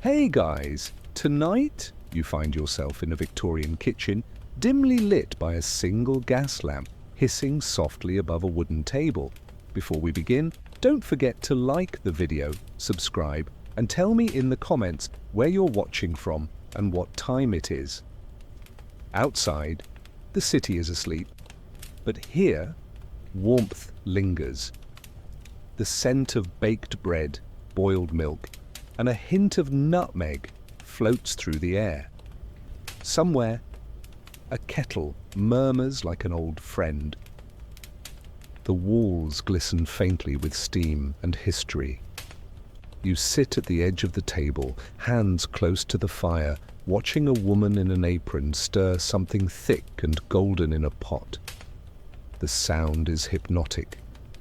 Hey guys, tonight you find yourself in a Victorian kitchen, dimly lit by a single gas lamp hissing softly above a wooden table. Before we begin, don't forget to like the video, subscribe, and tell me in the comments where you're watching from and what time it is. Outside, the city is asleep, but here, warmth lingers. The scent of baked bread, boiled milk, and a hint of nutmeg floats through the air. Somewhere, a kettle murmurs like an old friend. The walls glisten faintly with steam and history. You sit at the edge of the table, hands close to the fire, watching a woman in an apron stir something thick and golden in a pot. The sound is hypnotic.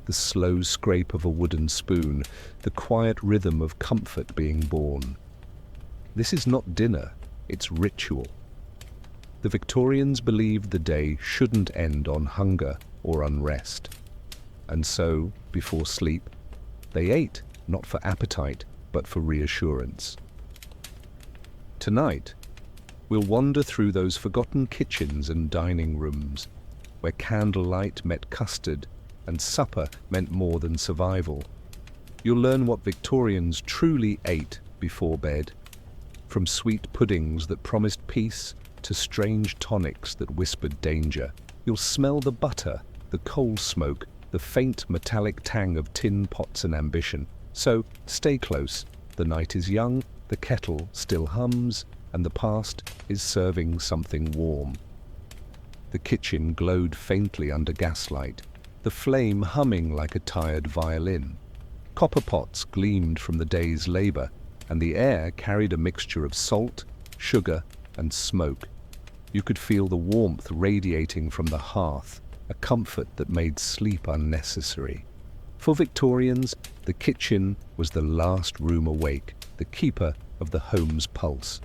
The slow scrape of a wooden spoon, the quiet rhythm of comfort being born. This is not dinner, it's ritual. The Victorians believed the day shouldn't end on hunger or unrest. And so, before sleep, they ate not for appetite, but for reassurance. Tonight, we'll wander through those forgotten kitchens and dining rooms, where candlelight met custard and supper meant more than survival. You'll learn what Victorians truly ate before bed, from sweet puddings that promised peace to strange tonics that whispered danger. You'll smell the butter, the coal smoke, the faint metallic tang of tin pots and ambition. So stay close. The night is young, the kettle still hums, and the past is serving something warm. The kitchen glowed faintly under gaslight, the flame humming like a tired violin. Copper pots gleamed from the day's labor, and the air carried a mixture of salt, sugar, and smoke. You could feel the warmth radiating from the hearth, a comfort that made sleep unnecessary. For Victorians, the kitchen was the last room awake, the keeper of the home's pulse.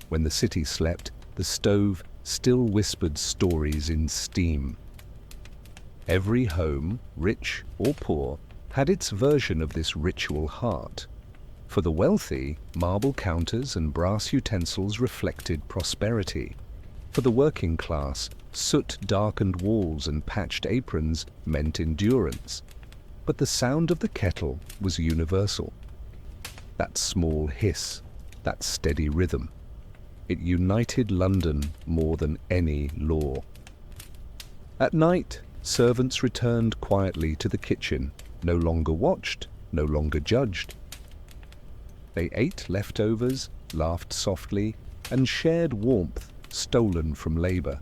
When the city slept, the stove still whispered stories in steam. Every home, rich or poor, had its version of this ritual heart. For the wealthy, marble counters and brass utensils reflected prosperity. For the working class, soot-darkened walls and patched aprons meant endurance. But the sound of the kettle was universal. That small hiss, that steady rhythm. It united London more than any law. At night, servants returned quietly to the kitchen, no longer watched, no longer judged. They ate leftovers, laughed softly, and shared warmth stolen from labor.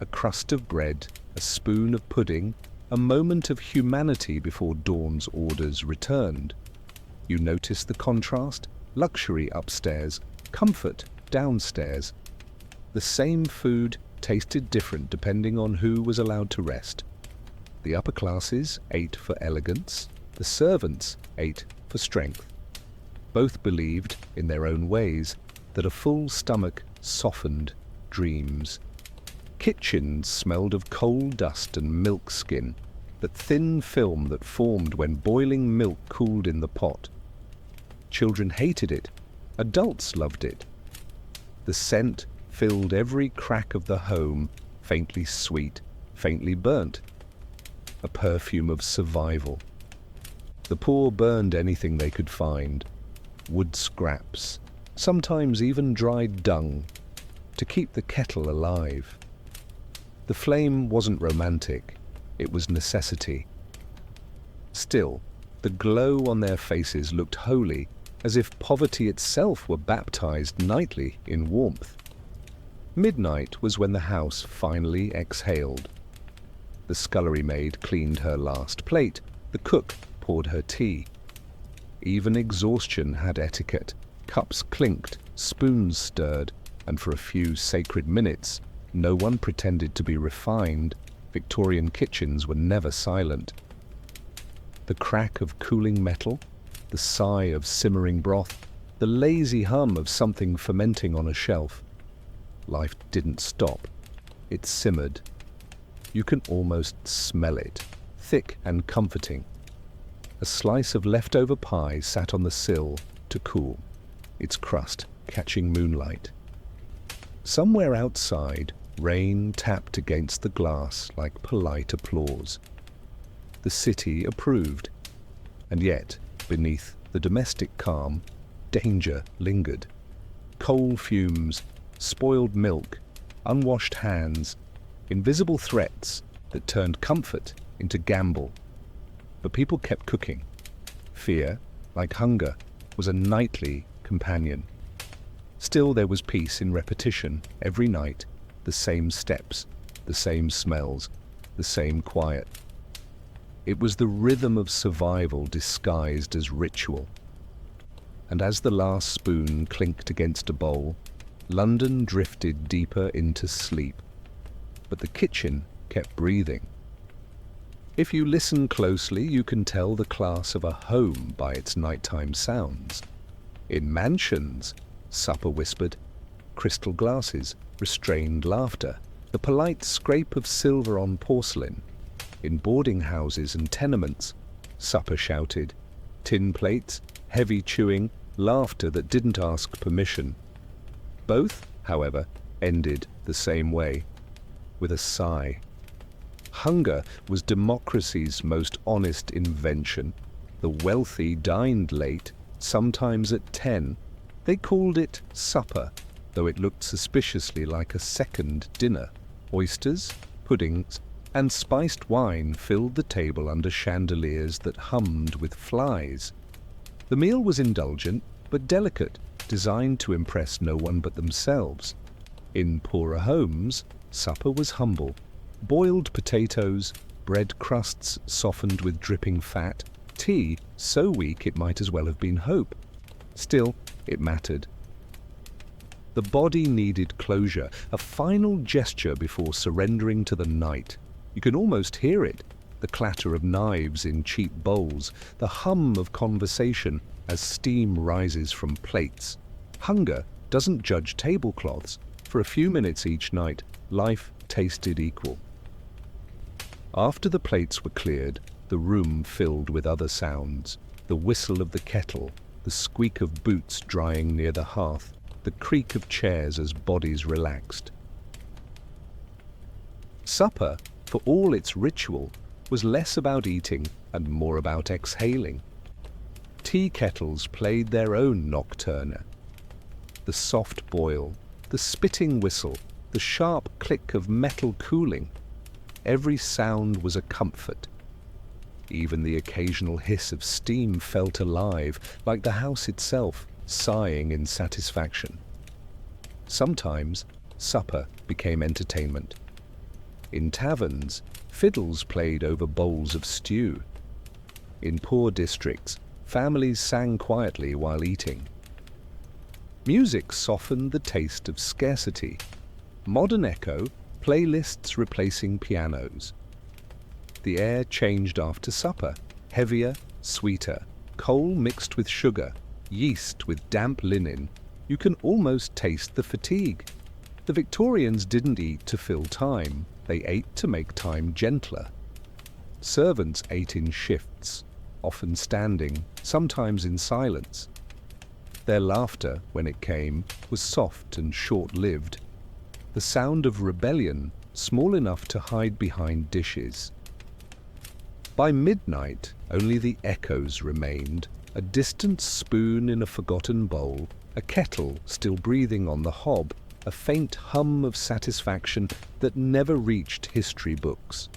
A crust of bread, a spoon of pudding, a moment of humanity before dawn's orders returned. You noticed the contrast? Luxury upstairs, comfort downstairs. The same food tasted different depending on who was allowed to rest. The upper classes ate for elegance, the servants ate for strength. Both believed, in their own ways, that a full stomach softened dreams. Kitchens smelled of coal dust and milk skin, that thin film that formed when boiling milk cooled in the pot. Children hated it, adults loved it. The scent filled every crack of the home, faintly sweet, faintly burnt. A perfume of survival. The poor burned anything they could find, wood scraps, sometimes even dried dung, to keep the kettle alive. The flame wasn't romantic, it was necessity. Still, the glow on their faces looked holy, as if poverty itself were baptized nightly in warmth. Midnight was when the house finally exhaled. The scullery maid cleaned her last plate, the cook poured her tea. Even exhaustion had etiquette. Cups clinked, spoons stirred, and for a few sacred minutes, no one pretended to be refined. Victorian kitchens were never silent. The crack of cooling metal, the sigh of simmering broth, the lazy hum of something fermenting on a shelf. Life didn't stop. It simmered. You can almost smell it, thick and comforting. A slice of leftover pie sat on the sill to cool. its crust catching moonlight. Somewhere outside, rain tapped against the glass like polite applause. The city approved, and yet, beneath the domestic calm, danger lingered. Coal fumes, spoiled milk, unwashed hands, invisible threats that turned comfort into gamble. But people kept cooking. Fear, like hunger, was a nightly companion. Still there was peace in repetition every night, the same steps, the same smells, the same quiet. It was the rhythm of survival disguised as ritual. And as the last spoon clinked against a bowl, London drifted deeper into sleep. But the kitchen kept breathing. If you listen closely, you can tell the class of a home by its nighttime sounds. In mansions, supper whispered, crystal glasses, restrained laughter, the polite scrape of silver on porcelain. In boarding houses and tenements, supper shouted, tin plates, heavy chewing, laughter that didn't ask permission. Both, however, ended the same way, with a sigh. Hunger was democracy's most honest invention. The wealthy dined late, sometimes at 10. They called it supper, though it looked suspiciously like a second dinner. Oysters, puddings, and spiced wine filled the table under chandeliers that hummed with flies. The meal was indulgent, but delicate, designed to impress no one but themselves. In poorer homes, supper was humble. Boiled potatoes, bread crusts softened with dripping fat, tea so weak it might as well have been hope. Still, it mattered. The body needed closure, a final gesture before surrendering to the night. You can almost hear it, the clatter of knives in cheap bowls, the hum of conversation as steam rises from plates. Hunger doesn't judge tablecloths. For a few minutes each night, life tasted equal. After the plates were cleared, the room filled with other sounds. The whistle of the kettle, the squeak of boots drying near the hearth, the creak of chairs as bodies relaxed. Supper, for all its ritual, was less about eating and more about exhaling. Tea kettles played their own nocturne. The soft boil, the spitting whistle, the sharp click of metal cooling. Every sound was a comfort. Even the occasional hiss of steam felt alive, like the house itself, sighing in satisfaction. Sometimes, supper became entertainment. In taverns, fiddles played over bowls of stew. In poor districts, families sang quietly while eating. Music softened the taste of scarcity. Modern echo, playlists replacing pianos. The air changed after supper, heavier, sweeter, coal mixed with sugar, yeast with damp linen. You can almost taste the fatigue. The Victorians didn't eat to fill time, they ate to make time gentler. Servants ate in shifts, often standing, sometimes in silence. Their laughter, when it came, was soft and short-lived. The sound of rebellion, small enough to hide behind dishes. By midnight, only the echoes remained, a distant spoon in a forgotten bowl, a kettle still breathing on the hob, a faint hum of satisfaction that never reached history books.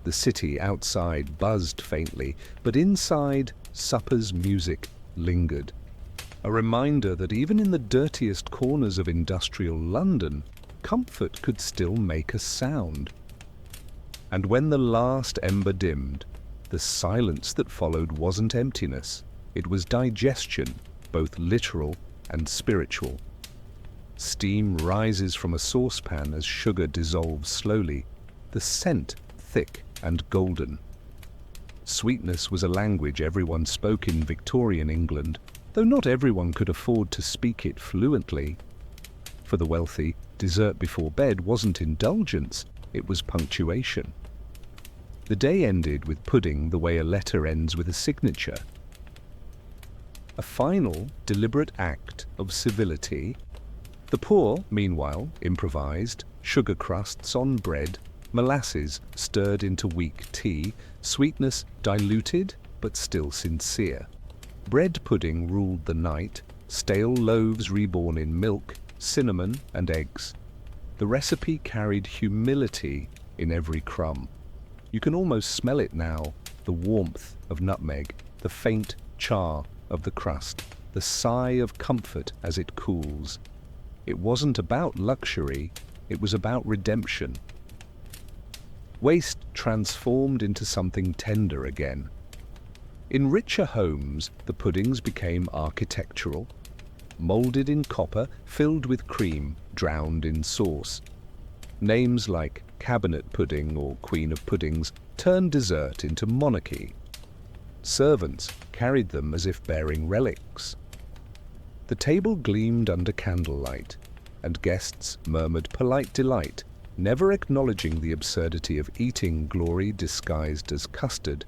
The city outside buzzed faintly, but inside, supper's music lingered. A reminder that even in the dirtiest corners of industrial London, comfort could still make a sound. And when the last ember dimmed, the silence that followed wasn't emptiness. It was digestion, both literal and spiritual. Steam rises from a saucepan as sugar dissolves slowly, the scent thick and golden. Sweetness was a language everyone spoke in Victorian England, though not everyone could afford to speak it fluently. For the wealthy, dessert before bed wasn't indulgence, it was punctuation. The day ended with pudding the way a letter ends with a signature. a final, deliberate act of civility. The poor, meanwhile, improvised sugar crusts on bread, molasses stirred into weak tea, sweetness diluted but still sincere. Bread pudding ruled the night, stale loaves reborn in milk, cinnamon and eggs. The recipe carried humility in every crumb. You can almost smell it now, the warmth of nutmeg, the faint char of the crust, the sigh of comfort as it cools. It wasn't about luxury, it was about redemption. Waste transformed into something tender again. In richer homes, the puddings became architectural, moulded in copper, filled with cream, drowned in sauce. Names like cabinet pudding or queen of puddings turned dessert into monarchy. Servants carried them as if bearing relics. The table gleamed under candlelight, and guests murmured polite delight, never acknowledging the absurdity of eating glory disguised as custard.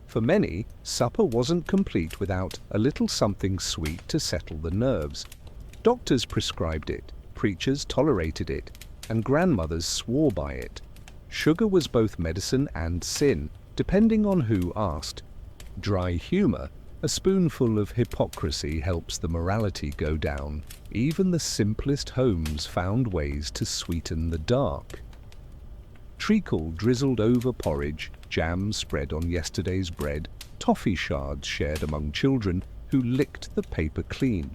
For many, supper wasn't complete without a little something sweet to settle the nerves. Doctors prescribed it, preachers tolerated it, and grandmothers swore by it. Sugar was both medicine and sin, depending on who asked. Dry humor, a spoonful of hypocrisy helps the morality go down. Even the simplest homes found ways to sweeten the dark. Treacle drizzled over porridge, jam spread on yesterday's bread, toffee shards shared among children who licked the paper clean.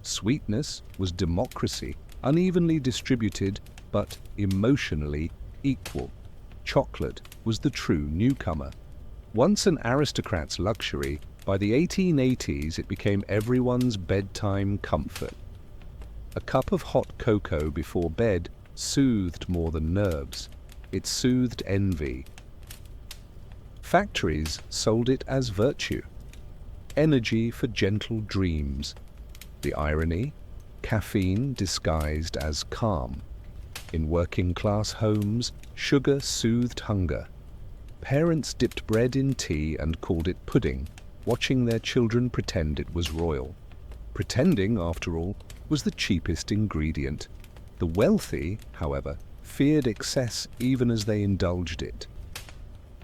Sweetness was democracy, unevenly distributed but emotionally equal. Chocolate was the true newcomer. Once an aristocrat's luxury, by the 1880s it became everyone's bedtime comfort. A cup of hot cocoa before bed soothed more than nerves. It soothed envy. Factories sold it as virtue, energy for gentle dreams. The irony, caffeine disguised as calm. In working-class homes, sugar soothed hunger. Parents dipped bread in tea and called it pudding, watching their children pretend it was royal. Pretending, after all, was the cheapest ingredient. The wealthy, however, feared excess even as they indulged it.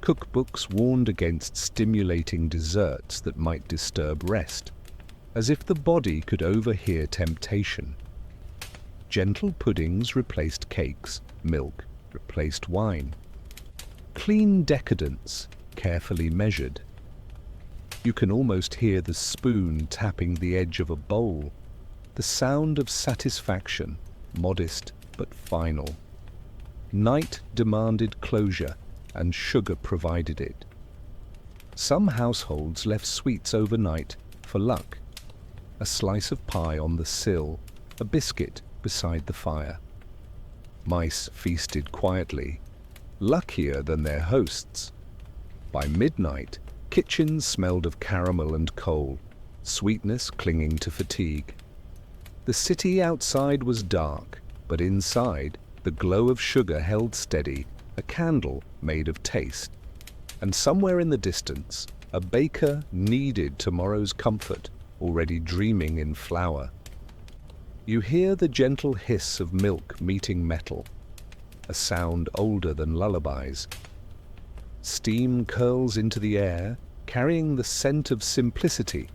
Cookbooks warned against stimulating desserts that might disturb rest, as if the body could overhear temptation. Gentle puddings replaced cakes, milk replaced wine. Clean decadence, carefully measured. You can almost hear the spoon tapping the edge of a bowl, the sound of satisfaction, modest but final. Night demanded closure, and sugar provided it. Some households left sweets overnight for luck. A slice of pie on the sill, a biscuit beside the fire. Mice feasted quietly, luckier than their hosts. By midnight, kitchens smelled of caramel and coal, sweetness clinging to fatigue. The city outside was dark, but inside, the glow of sugar held steady, a candle made of taste. And somewhere in the distance, a baker kneaded tomorrow's comfort, already dreaming in flour. You hear the gentle hiss of milk meeting metal, a sound older than lullabies. Steam curls into the air, carrying the scent of simplicity.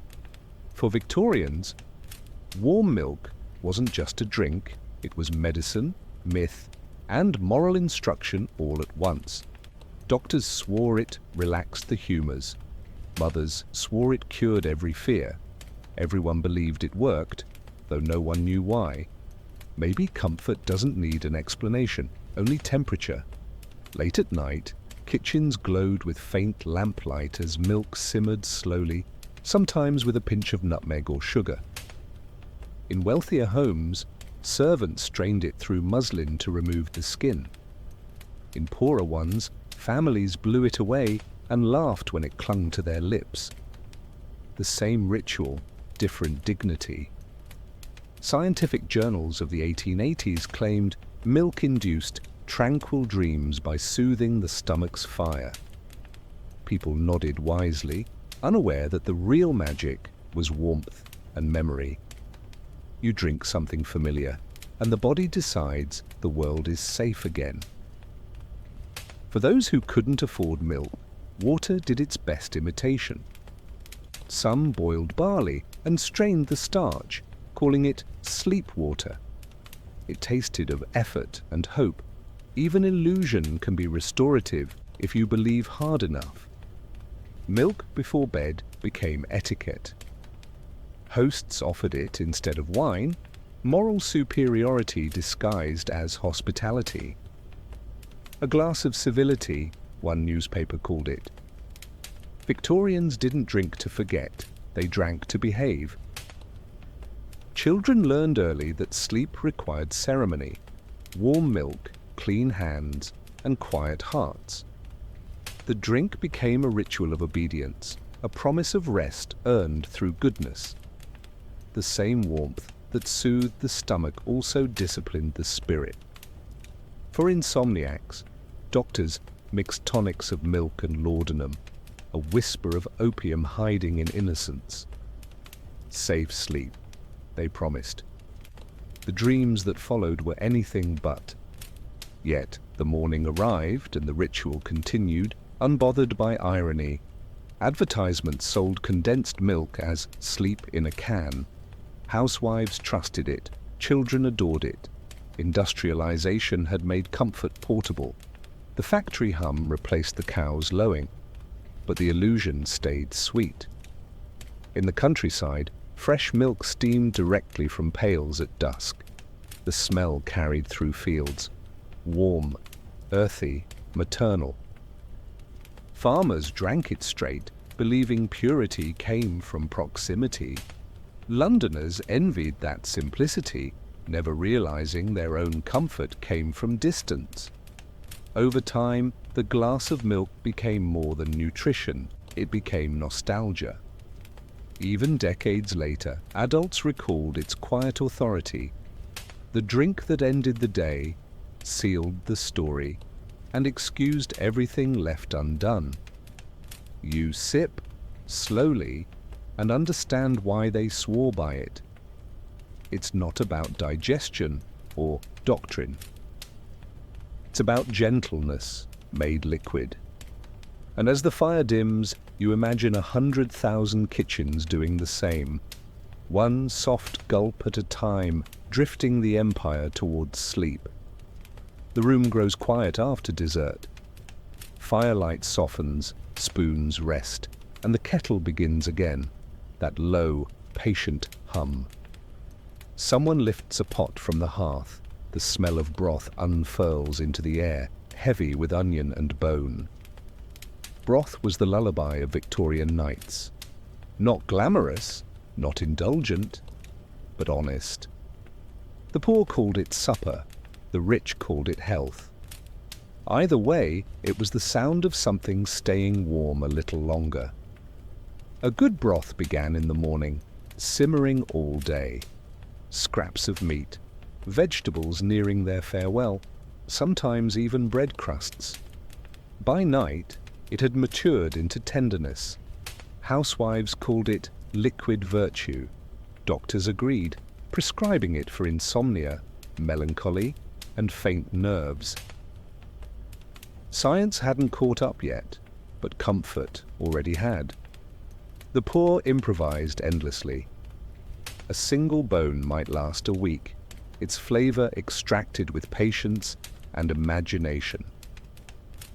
For Victorians, warm milk wasn't just a drink, it was medicine, myth, and moral instruction all at once. Doctors swore it relaxed the humours. Mothers swore it cured every fear. Everyone believed it worked, though no one knew why. Maybe comfort doesn't need an explanation, only temperature. Late at night, kitchens glowed with faint lamplight as milk simmered slowly, sometimes with a pinch of nutmeg or sugar. In wealthier homes, servants strained it through muslin to remove the skin. In poorer ones, families blew it away and laughed when it clung to their lips. The same ritual, different dignity. Scientific journals of the 1880s claimed milk induced tranquil dreams by soothing the stomach's fire. People nodded wisely, unaware that the real magic was warmth and memory. You drink something familiar, and the body decides the world is safe again. For those who couldn't afford milk, water did its best imitation. Some boiled barley and strained the starch, calling it sleep water. It tasted of effort and hope. Even illusion can be restorative if you believe hard enough. Milk before bed became etiquette. Hosts offered it instead of wine, moral superiority disguised as hospitality. A glass of civility, one newspaper called it. Victorians didn't drink to forget, they drank to behave. Children learned early that sleep required ceremony, warm milk, clean hands, and quiet hearts. The drink became a ritual of obedience, a promise of rest earned through goodness. The same warmth that soothed the stomach also disciplined the spirit. For insomniacs, doctors mixed tonics of milk and laudanum, a whisper of opium hiding in innocence. Safe sleep, they promised. The dreams that followed were anything but. Yet the morning arrived and the ritual continued, unbothered by irony. Advertisements sold condensed milk as sleep in a can. Housewives trusted it, children adored it. Industrialization had made comfort portable. The factory hum replaced the cow's lowing, but the illusion stayed sweet. In the countryside, fresh milk steamed directly from pails at dusk. The smell carried through fields, warm, earthy, maternal. Farmers drank it straight, believing purity came from proximity. Londoners envied that simplicity, never realizing their own comfort came from distance. Over time, the glass of milk became more than nutrition, it became nostalgia. Even decades later, adults recalled its quiet authority. The drink that ended the day, sealed the story, and excused everything left undone. You sip, slowly, and understand why they swore by it. It's not about digestion or doctrine. It's about gentleness made liquid. And as the fire dims, you imagine 100,000 kitchens doing the same, one soft gulp at a time, drifting the empire towards sleep. The room grows quiet after dessert. Firelight softens, spoons rest, and the kettle begins again, that low, patient hum. Someone lifts a pot from the hearth. The smell of broth unfurls into the air, heavy with onion and bone. Broth was the lullaby of Victorian nights. Not glamorous, not indulgent, but honest. The poor called it supper, the rich called it health. Either way, it was the sound of something staying warm a little longer. A good broth began in the morning, simmering all day. Scraps of meat, vegetables nearing their farewell, sometimes even bread crusts. By night, it had matured into tenderness. Housewives called it liquid virtue. Doctors agreed, prescribing it for insomnia, melancholy, and faint nerves. Science hadn't caught up yet, but comfort already had. The poor improvised endlessly. A single bone might last a week, its flavor extracted with patience and imagination.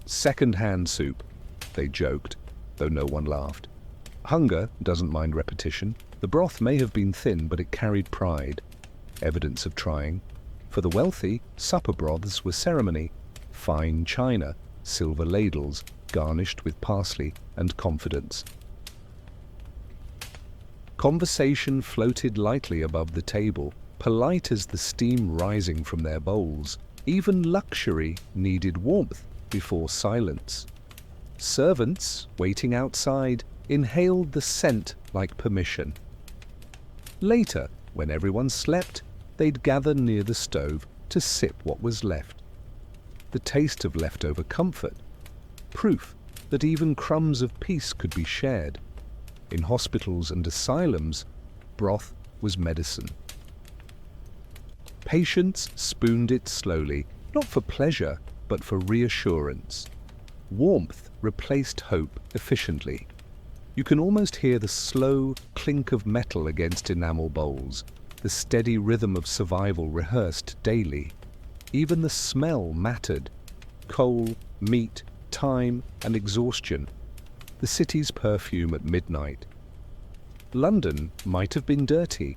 Second-hand soup, they joked, though no one laughed. Hunger doesn't mind repetition. The broth may have been thin, but it carried pride, evidence of trying. For the wealthy, supper broths were ceremony, fine china, silver ladles, garnished with parsley and confidence. Conversation floated lightly above the table, polite as the steam rising from their bowls. Even luxury needed warmth before silence. Servants, waiting outside, inhaled the scent like permission. Later, when everyone slept, they'd gather near the stove to sip what was left. The taste of leftover comfort, proof that even crumbs of peace could be shared. In hospitals and asylums, broth was medicine. Patients spooned it slowly, not for pleasure, but for reassurance. Warmth replaced hope efficiently. You can almost hear the slow clink of metal against enamel bowls, the steady rhythm of survival rehearsed daily. Even the smell mattered. Coal, meat, time, and exhaustion. The city's perfume at midnight. London might have been dirty,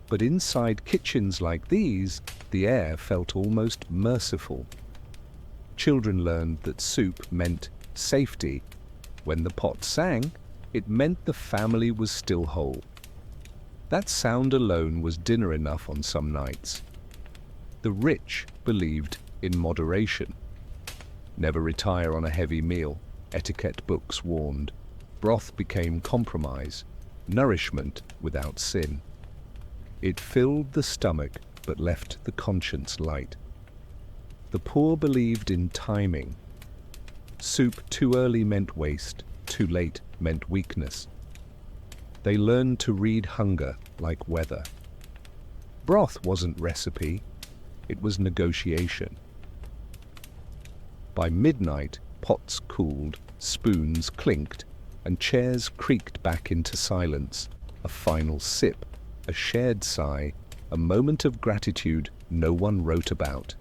but inside kitchens like these, the air felt almost merciful. Children learned that soup meant safety. When the pot sang, it meant the family was still whole. That sound alone was dinner enough on some nights. The rich believed in moderation. Never retire on a heavy meal, etiquette books warned. Broth became compromise, nourishment without sin. It filled the stomach but left the conscience light. The poor believed in timing. Soup too early meant waste, too late meant weakness. They learned to read hunger like weather. Broth wasn't recipe, it was negotiation. By midnight, pots cooled, spoons clinked, and chairs creaked back into silence. A final sip, a shared sigh, a moment of gratitude no one wrote about.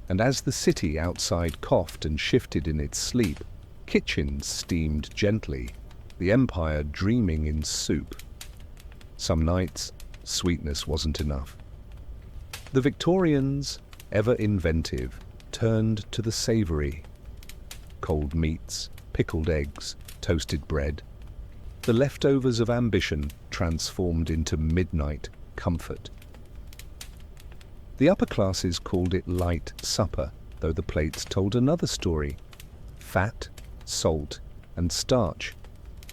And as the city outside coughed and shifted in its sleep, kitchens steamed gently, the empire dreaming in soup. Some nights, sweetness wasn't enough. The Victorians, ever inventive, turned to the savoury. Cold meats, pickled eggs, toasted bread. The leftovers of ambition transformed into midnight comfort. The upper classes called it light supper, though the plates told another story. Fat, salt, and starch,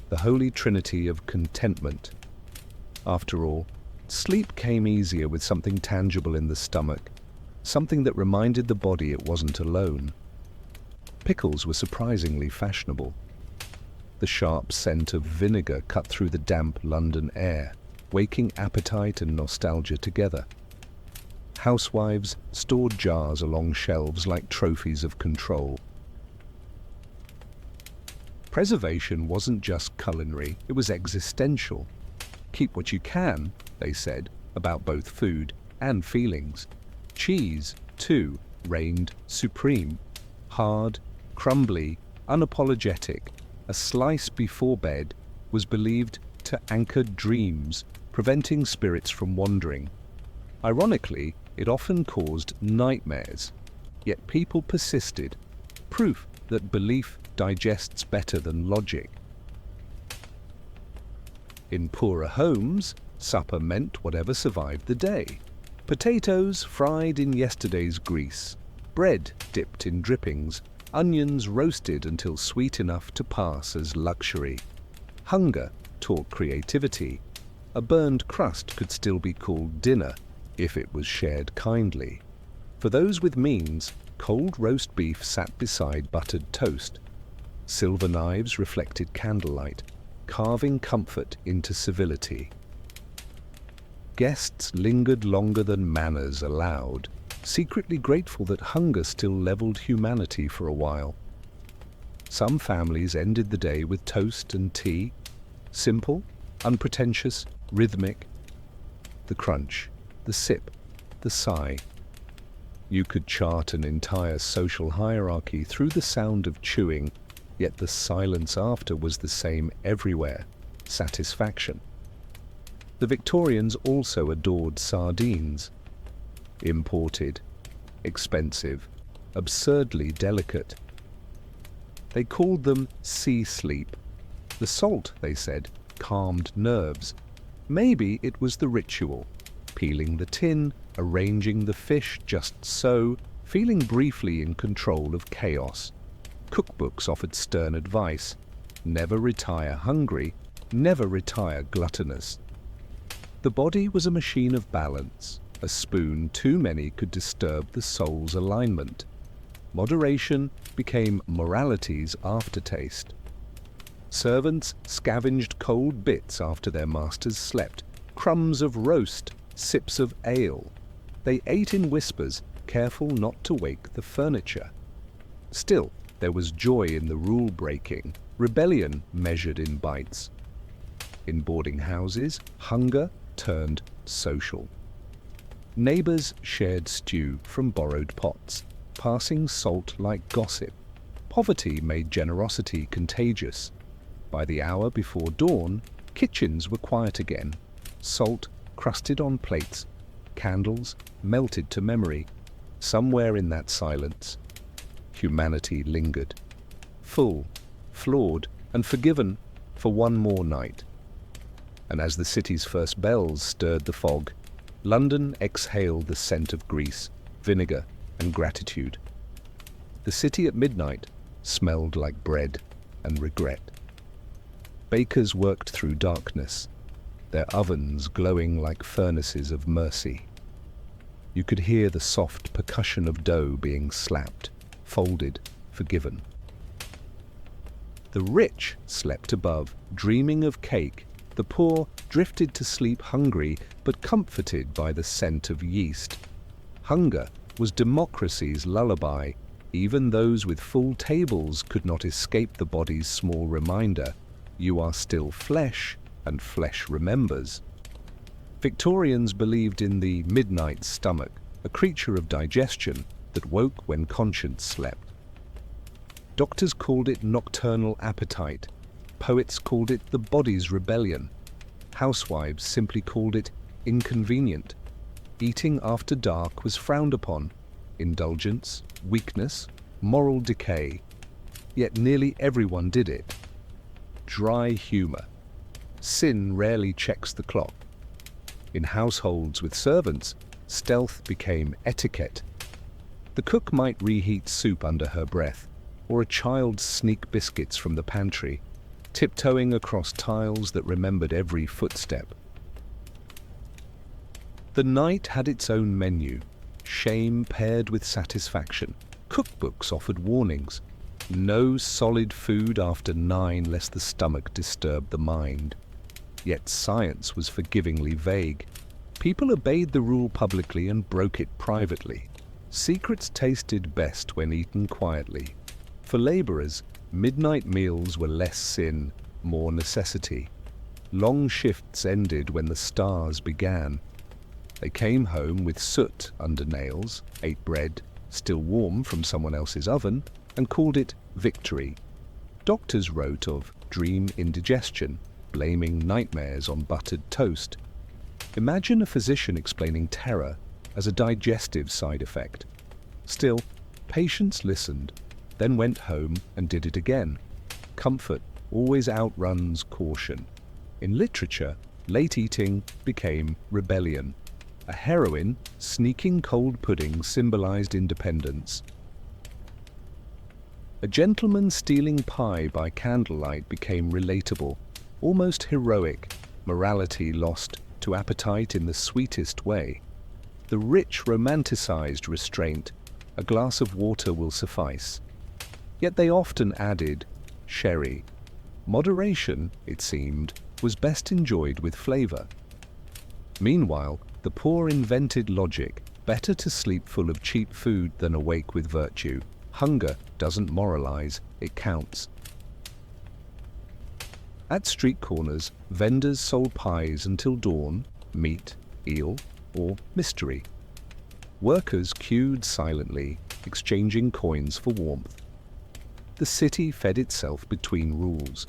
the holy trinity of contentment. After all, sleep came easier with something tangible in the stomach, something that reminded the body it wasn't alone. Pickles were surprisingly fashionable. The sharp scent of vinegar cut through the damp London air, waking appetite and nostalgia together. Housewives stored jars along shelves like trophies of control. Preservation wasn't just culinary, it was existential. Keep what you can, they said, about both food and feelings. Cheese, too, reigned supreme. Hard, crumbly, unapologetic, a slice before bed was believed to anchor dreams, preventing spirits from wandering. Ironically, it often caused nightmares, yet people persisted, proof that belief digests better than logic. In poorer homes, supper meant whatever survived the day. Potatoes fried in yesterday's grease, bread dipped in drippings, onions roasted until sweet enough to pass as luxury. Hunger taught creativity. A burned crust could still be called dinner if it was shared kindly. For those with means, cold roast beef sat beside buttered toast. Silver knives reflected candlelight, carving comfort into civility. Guests lingered longer than manners allowed, secretly grateful that hunger still leveled humanity for a while. Some families ended the day with toast and tea, simple, unpretentious, rhythmic. The crunch, the sip, the sigh. You could chart an entire social hierarchy through the sound of chewing, yet the silence after was the same everywhere: satisfaction. The Victorians also adored sardines. Imported, expensive, absurdly delicate. They called them sea sleep. The salt, they said, calmed nerves. Maybe it was the ritual, peeling the tin, arranging the fish just so, feeling briefly in control of chaos. Cookbooks offered stern advice: never retire hungry, never retire gluttonous. The body was a machine of balance. A spoon too many could disturb the soul's alignment. Moderation became morality's aftertaste. Servants scavenged cold bits after their masters slept, crumbs of roast, sips of ale. They ate in whispers, careful not to wake the furniture. Still, there was joy in the rule-breaking, rebellion measured in bites. In boarding houses, hunger turned social. Neighbors shared stew from borrowed pots, passing salt like gossip. Poverty made generosity contagious. By the hour before dawn, kitchens were quiet again. Salt crusted on plates, candles melted to memory. Somewhere in that silence, humanity lingered, full, flawed, and forgiven for one more night. And as the city's first bells stirred the fog, London exhaled the scent of grease, vinegar, and gratitude. The city at midnight smelled like bread and regret. Bakers worked through darkness, their ovens glowing like furnaces of mercy. You could hear the soft percussion of dough being slapped, folded, forgiven. The rich slept above, dreaming of cake. The poor drifted to sleep hungry, but comforted by the scent of yeast. Hunger was democracy's lullaby. Even those with full tables could not escape the body's small reminder: you are still flesh, and flesh remembers. Victorians believed in the midnight stomach, a creature of digestion that woke when conscience slept. Doctors called it nocturnal appetite. Poets called it the body's rebellion. Housewives simply called it inconvenient. Eating after dark was frowned upon. Indulgence, weakness, moral decay. Yet nearly everyone did it. Dry humor. Sin rarely checks the clock. In households with servants, stealth became etiquette. The cook might reheat soup under her breath, or a child sneak biscuits from the pantry, tiptoeing across tiles that remembered every footstep. The night had its own menu, shame paired with satisfaction. Cookbooks offered warnings. No solid food after 9 lest the stomach disturb the mind. Yet science was forgivingly vague. People obeyed the rule publicly and broke it privately. Secrets tasted best when eaten quietly. For laborers, midnight meals were less sin, more necessity. Long shifts ended when the stars began. They came home with soot under nails, ate bread, still warm from someone else's oven, and called it victory. Doctors wrote of dream indigestion, blaming nightmares on buttered toast. Imagine a physician explaining terror as a digestive side effect. Still, patients listened, then went home and did it again. Comfort always outruns caution. In literature, late eating became rebellion. A heroine sneaking cold pudding symbolized independence. A gentleman stealing pie by candlelight became relatable, almost heroic. Morality lost to appetite in the sweetest way. The rich romanticized restraint. A glass of water will suffice. Yet they often added sherry. Moderation, it seemed, was best enjoyed with flavor. Meanwhile, the poor invented logic: better to sleep full of cheap food than awake with virtue. Hunger doesn't moralize, it counts. At street corners, vendors sold pies until dawn, meat, eel, or mystery. Workers queued silently, exchanging coins for warmth. The city fed itself between rules.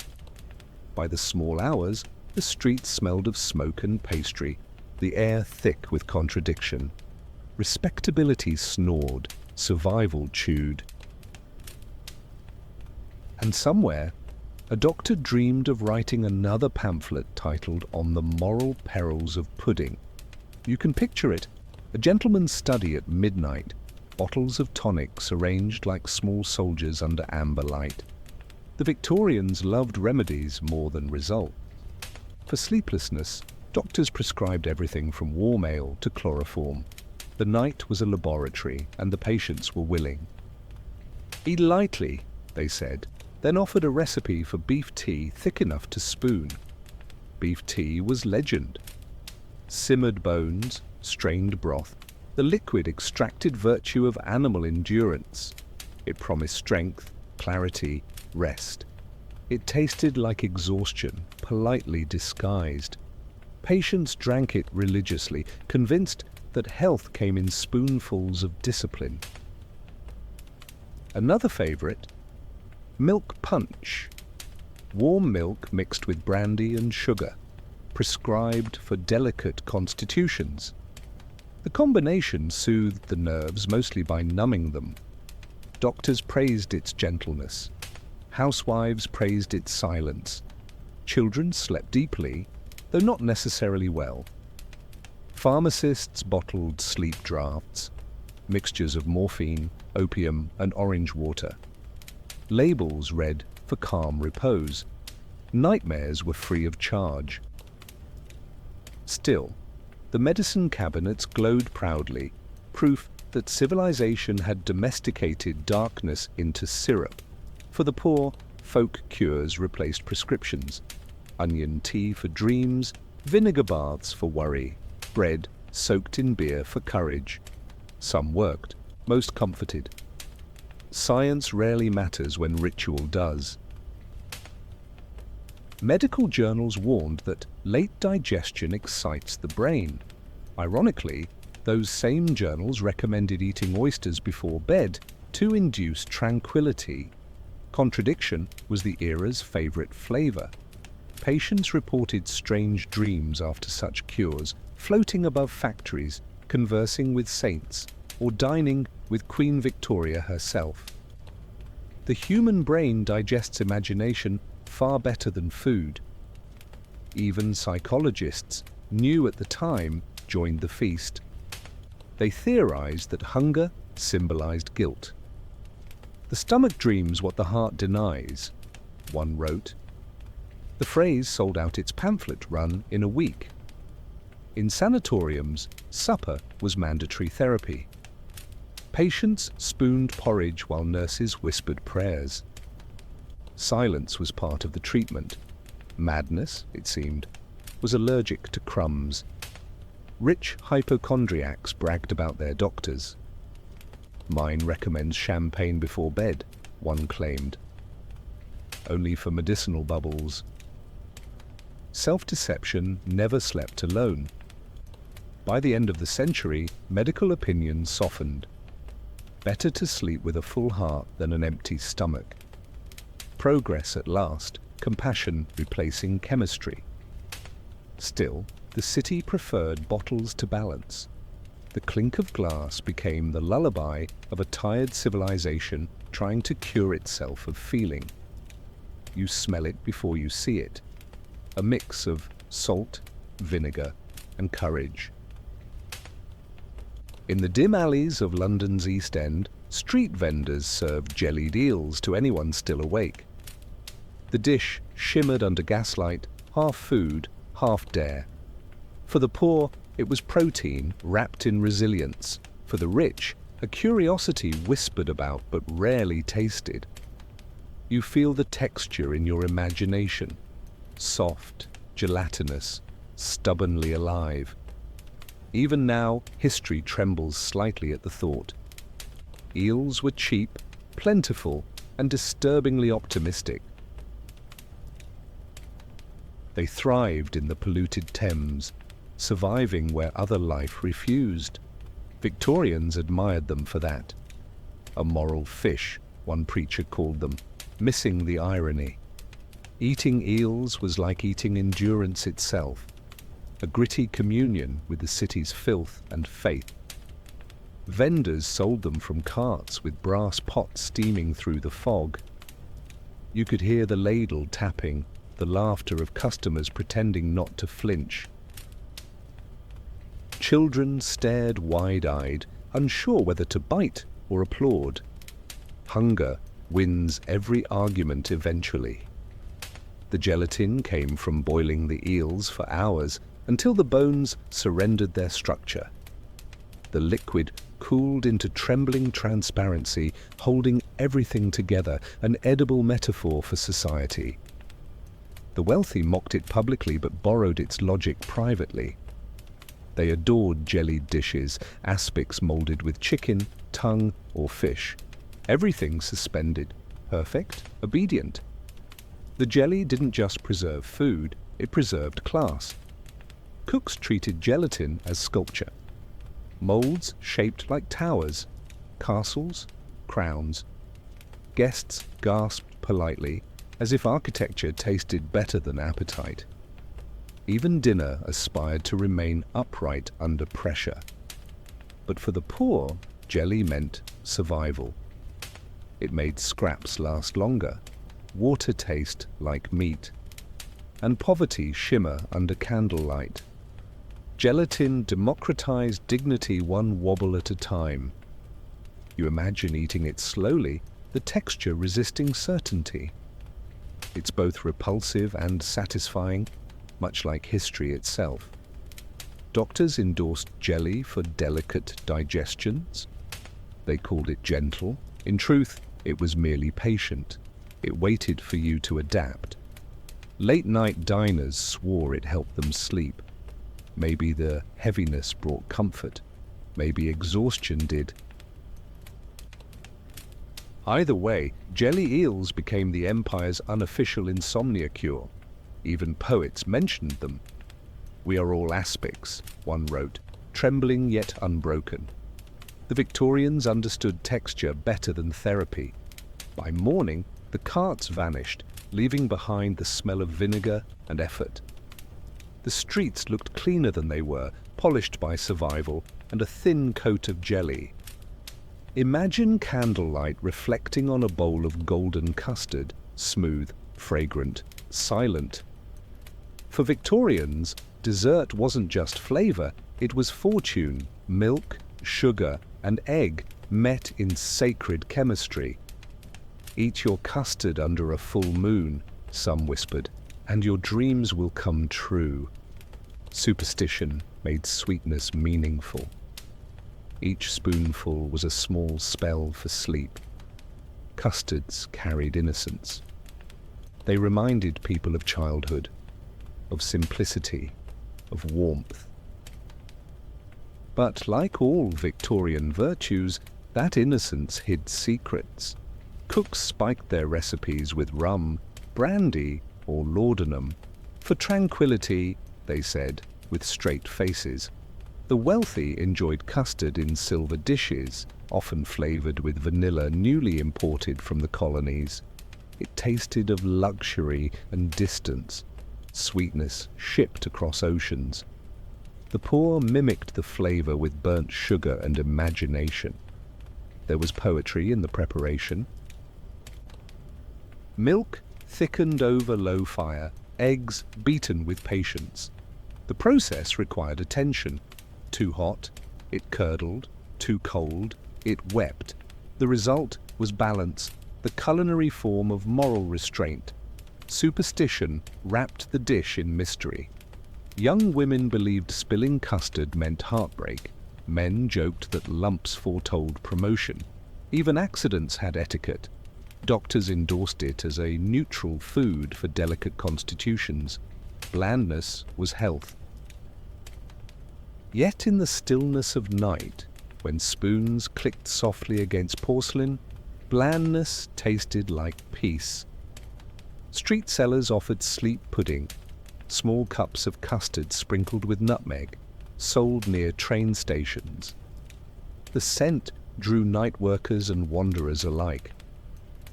By the small hours, the streets smelled of smoke and pastry, the air thick with contradiction. Respectability snored, survival chewed. And somewhere, a doctor dreamed of writing another pamphlet titled On the Moral Perils of Pudding. You can picture it: a gentleman's study at midnight, bottles of tonics arranged like small soldiers under amber light. The Victorians loved remedies more than results. For sleeplessness, doctors prescribed everything from warm ale to chloroform. The night was a laboratory, and the patients were willing. Eat lightly, they said. then offered a recipe for beef tea thick enough to spoon. Beef tea was legend. Simmered bones, strained broth, the liquid extracted virtue of animal endurance. It promised strength, clarity, rest. It tasted like exhaustion, politely disguised. Patients drank it religiously, convinced that health came in spoonfuls of discipline. Another favorite, milk punch. Warm milk mixed with brandy and sugar, prescribed for delicate constitutions. The combination soothed the nerves mostly by numbing them. Doctors praised its gentleness. Housewives praised its silence. Children slept deeply, though not necessarily well. Pharmacists bottled sleep draughts, mixtures of morphine, opium, and orange water. Labels read for calm repose. Nightmares were free of charge. Still, the medicine cabinets glowed proudly, proof that civilization had domesticated darkness into syrup. For the poor, folk cures replaced prescriptions. Onion tea for dreams, vinegar baths for worry, bread soaked in beer for courage. Some worked, most comforted. Science rarely matters when ritual does. Medical journals warned that late digestion excites the brain. Ironically, those same journals recommended eating oysters before bed to induce tranquility. Contradiction was the era's favorite flavor. Patients reported strange dreams after such cures, floating above factories, conversing with saints, or dining with Queen Victoria herself. The human brain digests imagination far better than food. Even psychologists, new at the time, joined the feast. They theorized that hunger symbolized guilt. The stomach dreams what the heart denies, one wrote. The phrase sold out its pamphlet run in a week. In sanatoriums, supper was mandatory therapy. Patients spooned porridge while nurses whispered prayers. Silence was part of the treatment. Madness, it seemed, was allergic to crumbs. Rich hypochondriacs bragged about their doctors. Mine recommends champagne before bed, one claimed. Only for medicinal bubbles. Self-deception never slept alone. By the end of the century, medical opinion softened. Better to sleep with a full heart than an empty stomach. Progress at last, compassion replacing chemistry. Still, the city preferred bottles to balance. The clink of glass became the lullaby of a tired civilization trying to cure itself of feeling. You smell it before you see it. A mix of salt, vinegar, and courage. In the dim alleys of London's East End, street vendors served jellied eels to anyone still awake. The dish shimmered under gaslight, half food, half dare. For the poor, it was protein wrapped in resilience. For the rich, a curiosity whispered about but rarely tasted. You feel the texture in your imagination. Soft, gelatinous, stubbornly alive. Even now, history trembles slightly at the thought. Eels were cheap, plentiful, and disturbingly optimistic. They thrived in the polluted Thames, surviving where other life refused. Victorians admired them for that. A moral fish, one preacher called them, missing the irony. Eating eels was like eating endurance itself, a gritty communion with the city's filth and faith. Vendors sold them from carts with brass pots steaming through the fog. You could hear the ladle tapping, the laughter of customers pretending not to flinch. Children stared wide-eyed, unsure whether to bite or applaud. Hunger wins every argument eventually. The gelatin came from boiling the eels for hours until the bones surrendered their structure. The liquid cooled into trembling transparency, holding everything together, an edible metaphor for society. The wealthy mocked it publicly but borrowed its logic privately. They adored jellied dishes, aspics molded with chicken, tongue, or fish. Everything suspended, perfect, obedient. The jelly didn't just preserve food, it preserved class. Cooks treated gelatin as sculpture. Molds shaped like towers, castles, crowns. Guests gasped politely, as if architecture tasted better than appetite. Even dinner aspired to remain upright under pressure. But for the poor, jelly meant survival. It made scraps last longer, water taste like meat, and poverty shimmer under candlelight. Gelatin democratized dignity one wobble at a time. You imagine eating it slowly, the texture resisting certainty. It's both repulsive and satisfying, much like history itself. Doctors endorsed jelly for delicate digestions. They called it gentle. In truth, it was merely patient. It waited for you to adapt. Late-night diners swore it helped them sleep. Maybe the heaviness brought comfort. Maybe exhaustion did. Either way, jelly eels became the empire's unofficial insomnia cure. Even poets mentioned them. "We are all aspics," one wrote, trembling yet unbroken. The Victorians understood texture better than therapy. By morning, the carts vanished, leaving behind the smell of vinegar and effort. The streets looked cleaner than they were, polished by survival and a thin coat of jelly. Imagine candlelight reflecting on a bowl of golden custard, smooth, fragrant, silent. For Victorians, dessert wasn't just flavor, it was fortune, milk, sugar, and egg met in sacred chemistry. "Eat your custard under a full moon," some whispered, "and your dreams will come true." Superstition made sweetness meaningful. Each spoonful was a small spell for sleep. Custards carried innocence. They reminded people of childhood, of simplicity, of warmth. But like all Victorian virtues, that innocence hid secrets. Cooks spiked their recipes with rum, brandy, or laudanum. For tranquility, they said, with straight faces. The wealthy enjoyed custard in silver dishes, often flavored with vanilla newly imported from the colonies. It tasted of luxury and distance, sweetness shipped across oceans. The poor mimicked the flavor with burnt sugar and imagination. There was poetry in the preparation. Milk thickened over low fire, eggs beaten with patience. The process required attention. Too hot, it curdled. Too cold, it wept. The result was balance, the culinary form of moral restraint. Superstition wrapped the dish in mystery. Young women believed spilling custard meant heartbreak. Men joked that lumps foretold promotion. Even accidents had etiquette. Doctors endorsed it as a neutral food for delicate constitutions. Blandness was health. Yet in the stillness of night, when spoons clicked softly against porcelain, blandness tasted like peace. Street sellers offered sleep pudding, small cups of custard sprinkled with nutmeg, sold near train stations. The scent drew night workers and wanderers alike.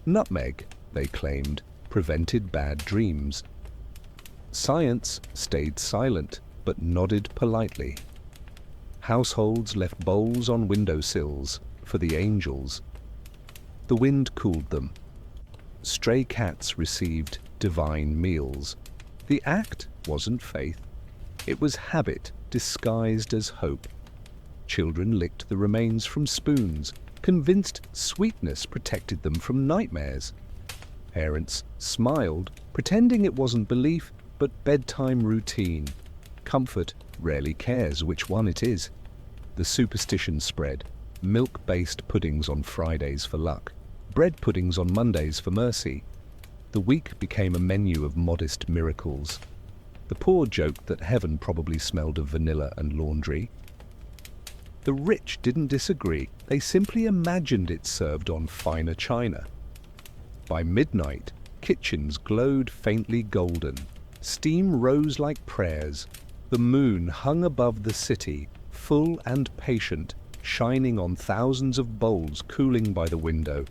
Nutmeg, they claimed, prevented bad dreams. Science stayed silent, but nodded politely. Households left bowls on windowsills for the angels. The wind cooled them. Stray cats received divine meals. The act wasn't faith. It was habit disguised as hope. Children licked the remains from spoons, convinced sweetness protected them from nightmares. Parents smiled, pretending it wasn't belief, but bedtime routine. Comfort rarely cares which one it is. The superstition spread. Milk-based puddings on Fridays for luck, bread puddings on Mondays for mercy. The week became a menu of modest miracles. The poor joked that heaven probably smelled of vanilla and laundry. The rich didn't disagree, they simply imagined it served on finer china. By midnight, kitchens glowed faintly golden. Steam rose like prayers. The moon hung above the city, full and patient, shining on thousands of bowls cooling by the window,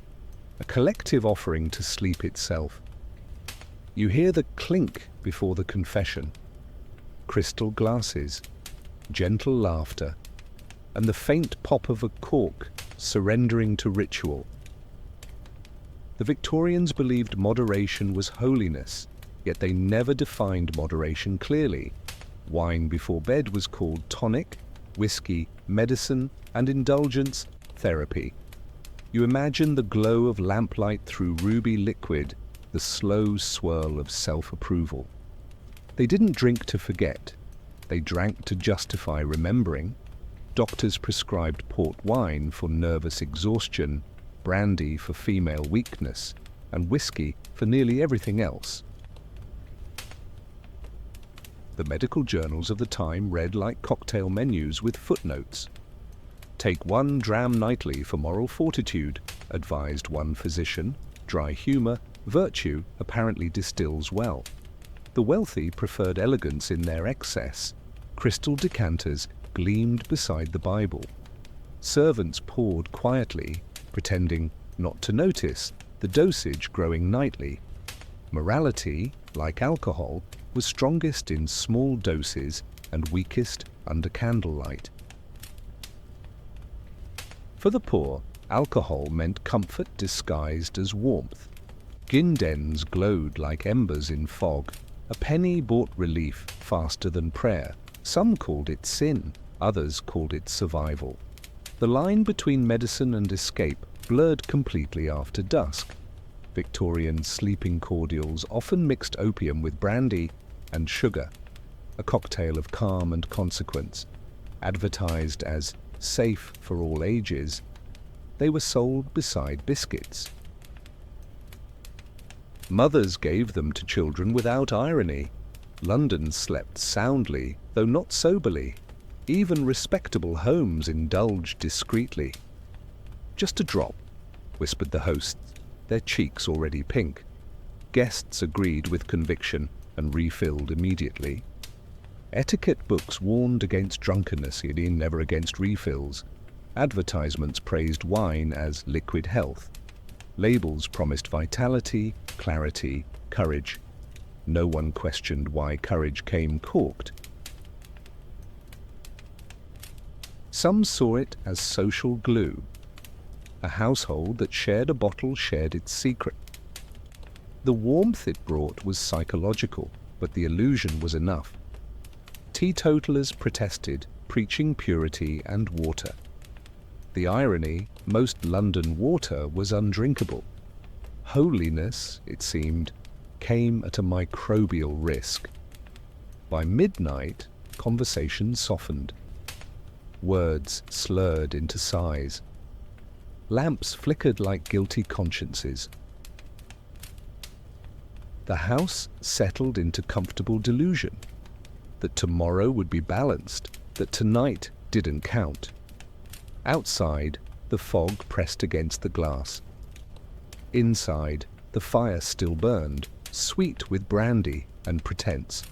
a collective offering to sleep itself. You hear the clink before the confession, crystal glasses, gentle laughter, and the faint pop of a cork surrendering to ritual. The Victorians believed moderation was holiness, yet they never defined moderation clearly. Wine before bed was called tonic, whiskey, medicine, and indulgence, therapy. You imagine the glow of lamplight through ruby liquid, the slow swirl of self-approval. They didn't drink to forget. They drank to justify remembering. Doctors prescribed port wine for nervous exhaustion, brandy for female weakness, and whiskey for nearly everything else. The medical journals of the time read like cocktail menus with footnotes. Take 1 dram nightly for moral fortitude, advised one physician. Dry humor, virtue apparently distills well. The wealthy preferred elegance in their excess. Crystal decanters gleamed beside the Bible. Servants poured quietly, pretending not to notice, the dosage growing nightly. Morality, like alcohol, was strongest in small doses and weakest under candlelight. For the poor, alcohol meant comfort disguised as warmth. Gindens glowed like embers in fog. A penny bought relief faster than prayer. Some called it sin, others called it survival. The line between medicine and escape blurred completely after dusk. Victorian sleeping cordials often mixed opium with brandy and sugar, a cocktail of calm and consequence. Advertised as safe for all ages, they were sold beside biscuits. Mothers gave them to children without irony. London slept soundly, though not soberly. Even respectable homes indulged discreetly. "Just a drop," whispered the hosts, their cheeks already pink. Guests agreed with conviction and refilled immediately. Etiquette books warned against drunkenness, never against refills. Advertisements praised wine as liquid health. Labels promised vitality, clarity, courage. No one questioned why courage came corked. Some saw it as social glue. A household that shared a bottle shared its secret. The warmth it brought was psychological, but the illusion was enough. Teetotalers protested, preaching purity and water. The irony, most London water was undrinkable. Holiness, it seemed, came at a microbial risk. By midnight, conversation softened. Words slurred into sighs. Lamps flickered like guilty consciences. The house settled into comfortable delusion that tomorrow would be balanced, that tonight didn't count. Outside, the fog pressed against the glass. Inside, the fire still burned, sweet with brandy and pretense.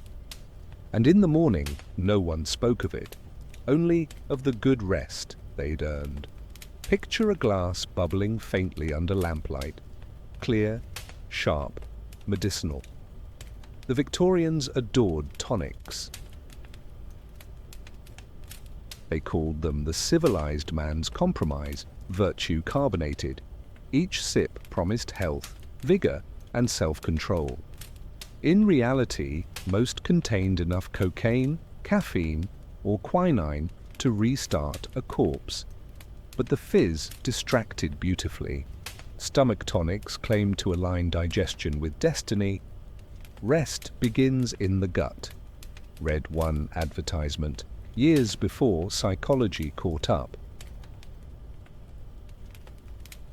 And in the morning, no one spoke of it, only of the good rest they'd earned. Picture a glass bubbling faintly under lamplight, clear, sharp, medicinal. The Victorians adored tonics. They called them the civilized man's compromise, virtue carbonated. Each sip promised health, vigor, and self-control. In reality, most contained enough cocaine, caffeine, or quinine to restart a corpse. But the fizz distracted beautifully. Stomach tonics claimed to align digestion with destiny. Rest begins in the gut, read one advertisement. years before psychology caught up.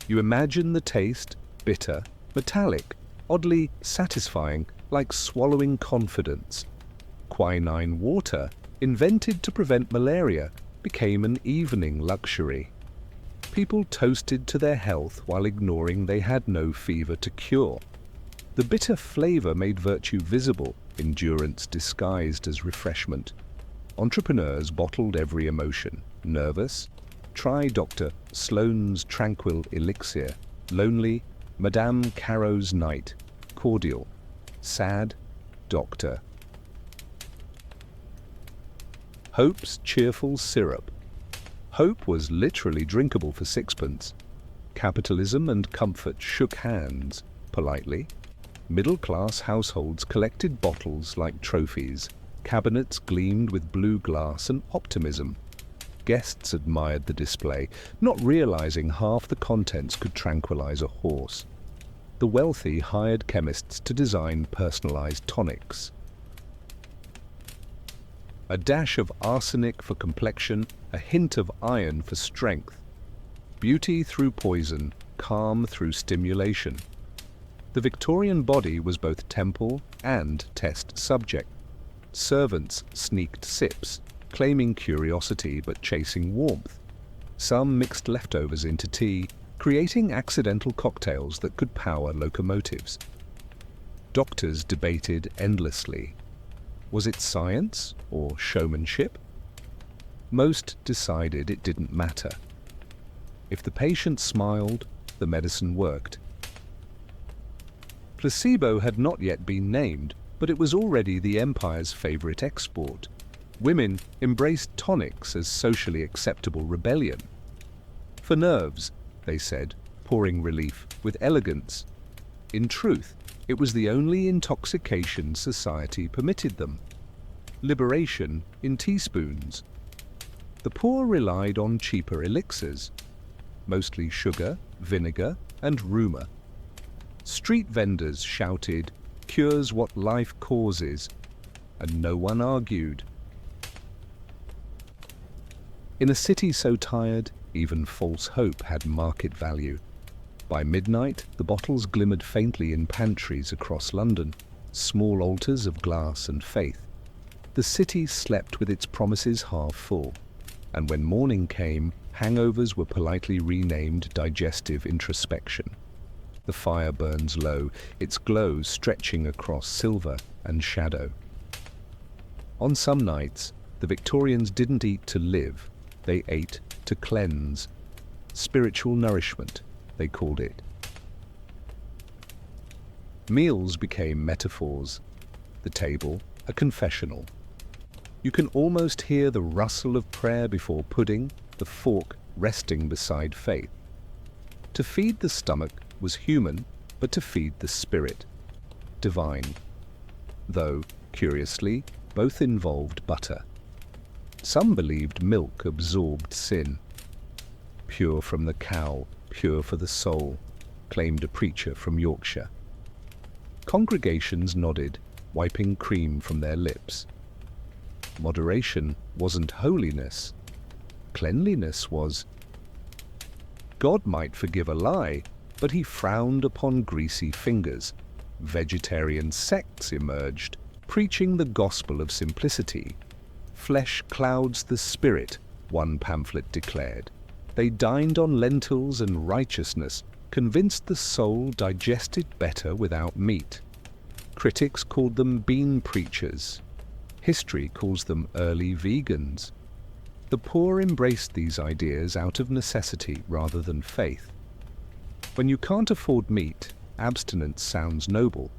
You imagine the taste, bitter, metallic, oddly satisfying, like swallowing confidence. Quinine water, invented to prevent malaria, became an evening luxury. People toasted to their health while ignoring they had no fever to cure. The bitter flavor made virtue visible, endurance disguised as refreshment. Entrepreneurs bottled every emotion. Nervous? Try Dr. Sloane's tranquil elixir. Lonely? Madame Caro's night. Cordial. Sad? Doctor. Hope's cheerful syrup. Hope was literally drinkable for sixpence. Capitalism and comfort shook hands, politely. Middle-class households collected bottles like trophies. Cabinets gleamed with blue glass and optimism. Guests admired the display, not realizing half the contents could tranquilize a horse. The wealthy hired chemists to design personalized tonics. A dash of arsenic for complexion, a hint of iron for strength. Beauty through poison, calm through stimulation. The Victorian body was both temple and test subject. Servants sneaked sips, claiming curiosity but chasing warmth. Some mixed leftovers into tea, creating accidental cocktails that could power locomotives. Doctors debated endlessly. Was it science or showmanship? Most decided it didn't matter. If the patient smiled, the medicine worked. Placebo had not yet been named, but it was already the empire's favorite export. Women embraced tonics as socially acceptable rebellion. For nerves, they said, pouring relief with elegance. In truth, it was the only intoxication society permitted them. Liberation in teaspoons. The poor relied on cheaper elixirs, mostly sugar, vinegar, and rumor. Street vendors shouted, "Cure's what life causes," and no one argued. In a city so tired, even false hope had market value. By midnight, the bottles glimmered faintly in pantries across London, small altars of glass and faith. The city slept with its promises half full, and when morning came, hangovers were politely renamed digestive introspection. The fire burns low, its glow stretching across silver and shadow. On some nights, the Victorians didn't eat to live, they ate to cleanse. Spiritual nourishment, they called it. Meals became metaphors, the table a confessional. You can almost hear the rustle of prayer before pudding, the fork resting beside faith. To feed the stomach was human, but to feed the spirit, divine. Though, curiously, both involved butter. Some believed milk absorbed sin. Pure from the cow, pure for the soul, claimed a preacher from Yorkshire. Congregations nodded, wiping cream from their lips. Moderation wasn't holiness. Cleanliness was. God might forgive a lie, but he frowned upon greasy fingers. Vegetarian sects emerged, preaching the gospel of simplicity. Flesh clouds the spirit, one pamphlet declared. They dined on lentils and righteousness, convinced the soul digested better without meat. Critics called them bean preachers. History calls them early vegans. The poor embraced these ideas out of necessity rather than faith. When you can't afford meat, abstinence sounds noble.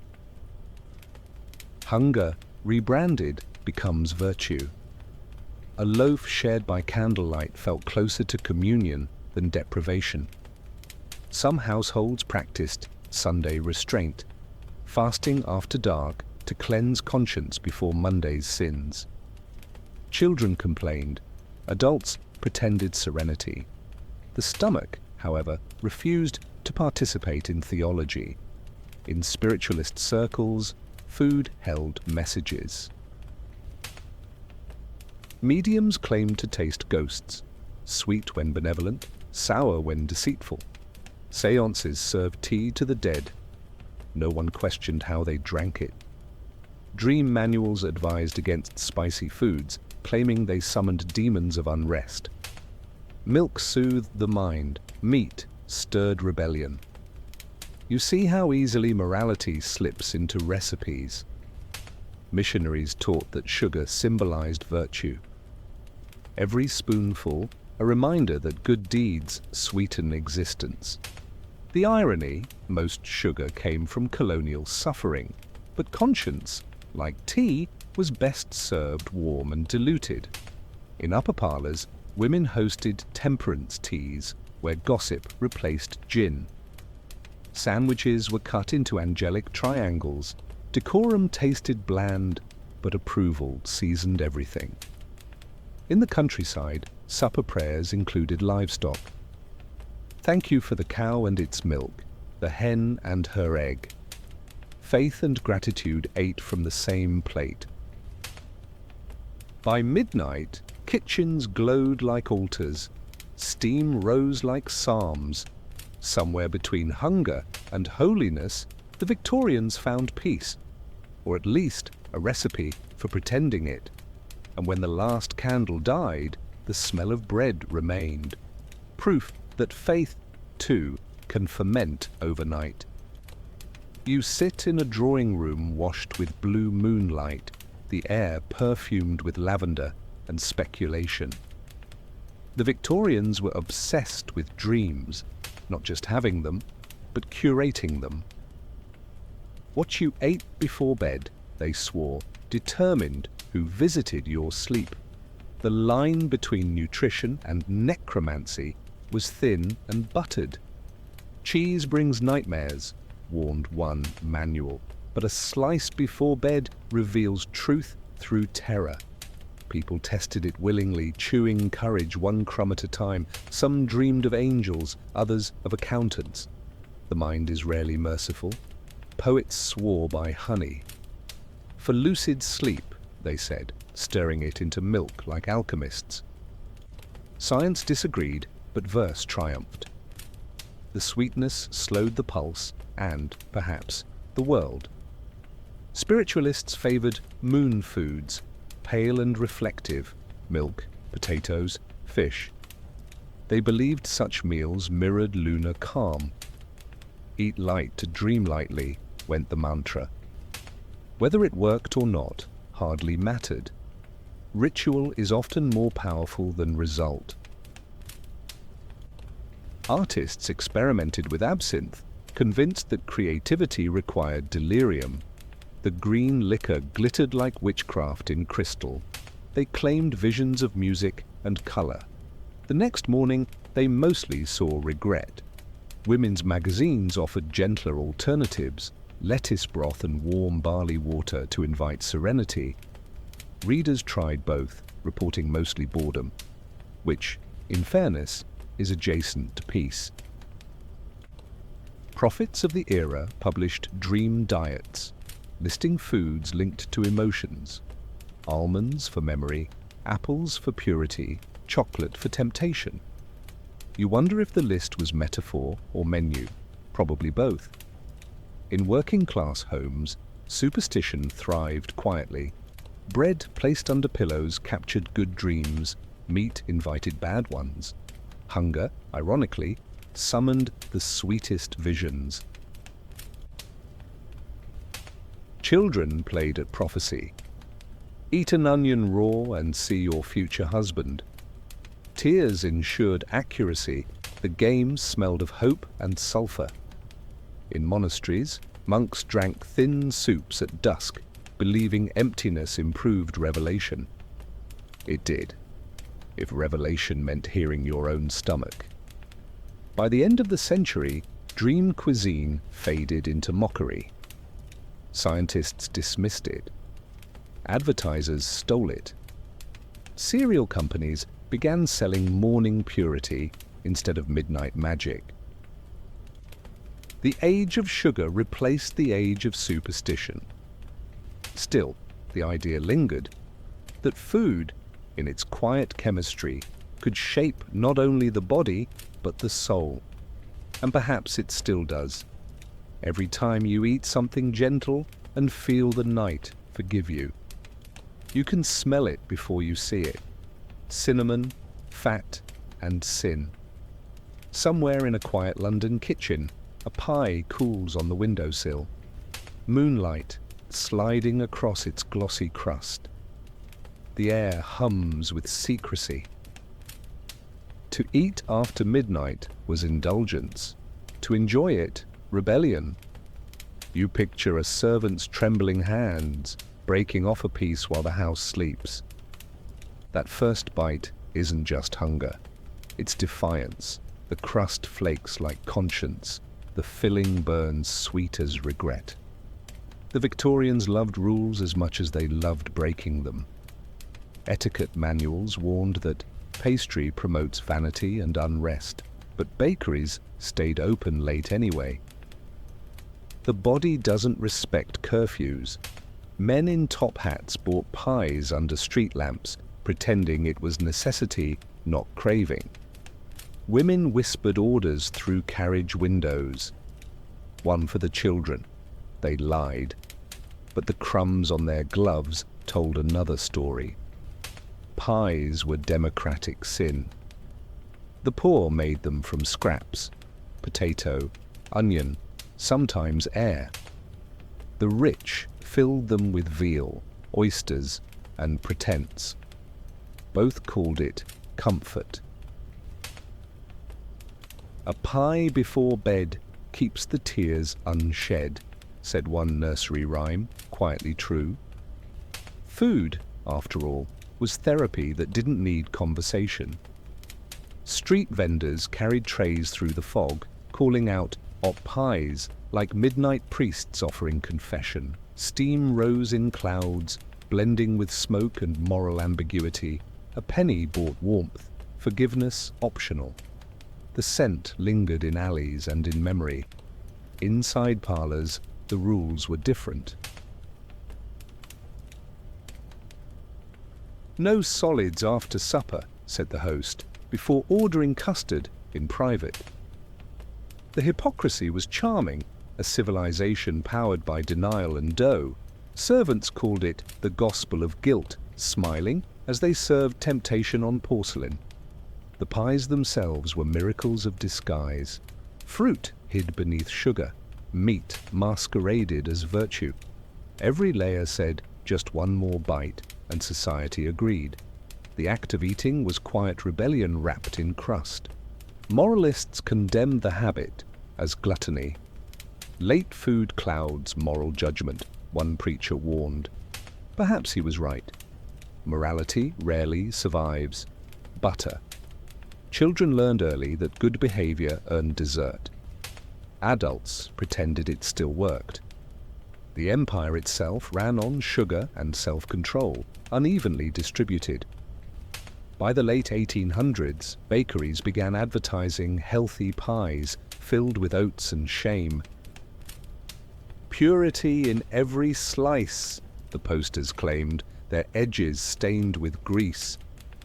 Hunger, rebranded, becomes virtue. A loaf shared by candlelight felt closer to communion than deprivation. Some households practiced Sunday restraint, fasting after dark to cleanse conscience before Monday's sins. Children complained, adults pretended serenity. The stomach, however, refused to participate in theology. In spiritualist circles, food held messages. Mediums claimed to taste ghosts, sweet when benevolent, sour when deceitful. Seances served tea to the dead. No one questioned how they drank it. Dream manuals advised against spicy foods, claiming they summoned demons of unrest. Milk soothed the mind, meat stirred rebellion. You see how easily morality slips into recipes. Missionaries taught that sugar symbolized virtue. Every spoonful, a reminder that good deeds sweeten existence. The irony, most sugar came from colonial suffering, but conscience, like tea, was best served warm and diluted. In upper parlours, women hosted temperance teas, where gossip replaced gin. Sandwiches were cut into angelic triangles. Decorum tasted bland, but approval seasoned everything. In the countryside, supper prayers included livestock. Thank you for the cow and its milk, the hen and her egg. Faith and gratitude ate from the same plate. By midnight, kitchens glowed like altars. Steam rose like psalms. Somewhere between hunger and holiness, the Victorians found peace, or at least a recipe for pretending it. And when the last candle died, the smell of bread remained. Proof that faith, too, can ferment overnight. You sit in a drawing room washed with blue moonlight, the air perfumed with lavender and speculation. The Victorians were obsessed with dreams, not just having them, but curating them. What you ate before bed, they swore, determined who visited your sleep. The line between nutrition and necromancy was thin and buttered. Cheese brings nightmares, warned one manual, but a slice before bed reveals truth through terror. People tested it willingly, chewing courage one crumb at a time. Some dreamed of angels, others of accountants. The mind is rarely merciful. Poets swore by honey. For lucid sleep, they said, stirring it into milk like alchemists. Science disagreed, but verse triumphed. The sweetness slowed the pulse and, perhaps, the world. Spiritualists favored moon foods, pale and reflective, milk, potatoes, fish. They believed such meals mirrored lunar calm. Eat light to dream lightly, went the mantra. Whether it worked or not hardly mattered. Ritual is often more powerful than result. Artists experimented with absinthe, convinced that creativity required delirium. The green liquor glittered like witchcraft in crystal. They claimed visions of music and color. The next morning, they mostly saw regret. Women's magazines offered gentler alternatives, lettuce broth and warm barley water to invite serenity. Readers tried both, reporting mostly boredom, which, in fairness, is adjacent to peace. Prophets of the era published dream diets, listing foods linked to emotions. Almonds for memory, apples for purity, chocolate for temptation. You wonder if the list was metaphor or menu, probably both. In working-class homes, superstition thrived quietly. Bread placed under pillows captured good dreams, meat invited bad ones. Hunger, ironically, summoned the sweetest visions. Children played at prophecy. Eat an onion raw and see your future husband. Tears ensured accuracy. The games smelled of hope and sulphur. In monasteries, monks drank thin soups at dusk, believing emptiness improved revelation. It did, if revelation meant hearing your own stomach. By the end of the century, dream cuisine faded into mockery. Scientists dismissed it. Advertisers stole it. Cereal companies began selling morning purity instead of midnight magic. The age of sugar replaced the age of superstition. Still, the idea lingered that food in its quiet chemistry, could shape not only the body, but the soul. And perhaps it still does. Every time you eat something gentle and feel the night forgive you. You can smell it before you see it. Cinnamon, fat, and sin. Somewhere in a quiet London kitchen, a pie cools on the windowsill. Moonlight sliding across its glossy crust. The air hums with secrecy. To eat after midnight was indulgence. To enjoy it, rebellion. You picture a servant's trembling hands breaking off a piece while the house sleeps. That first bite isn't just hunger. It's defiance. The crust flakes like conscience. The filling burns sweet as regret. The Victorians loved rules as much as they loved breaking them. Etiquette manuals warned that pastry promotes vanity and unrest, but bakeries stayed open late anyway. The body doesn't respect curfews. Men in top hats bought pies under street lamps, pretending it was necessity, not craving. Women whispered orders through carriage windows. One for the children. They lied. But the crumbs on their gloves told another story. Pies were democratic sin. The poor made them from scraps, potato, onion, sometimes air. The rich filled them with veal, oysters, and pretense. Both called it comfort. A pie before bed keeps the tears unshed, said one nursery rhyme, quietly true. Food, after all, was therapy that didn't need conversation. Street vendors carried trays through the fog, calling out "op pies" like midnight priests offering confession. Steam rose in clouds, blending with smoke and moral ambiguity. A penny bought warmth, forgiveness optional. The scent lingered in alleys and in memory. Inside parlors, the rules were different. "No solids after supper," said the host, before ordering custard in private. The hypocrisy was charming, a civilization powered by denial and dough. Servants called it the gospel of guilt, smiling as they served temptation on porcelain. The pies themselves were miracles of disguise. Fruit hid beneath sugar. Meat masqueraded as virtue. Every layer said, "Just one more bite," and society agreed. The act of eating was quiet rebellion wrapped in crust. Moralists condemned the habit as gluttony. Late food clouds moral judgment, one preacher warned. Perhaps he was right. Morality rarely survives. Butter. Children learned early that good behavior earned dessert. Adults pretended it still worked. The empire itself ran on sugar and self-control, unevenly distributed. By the late 1800s, bakeries began advertising healthy pies filled with oats and shame. "Purity in every slice," the posters claimed, their edges stained with grease.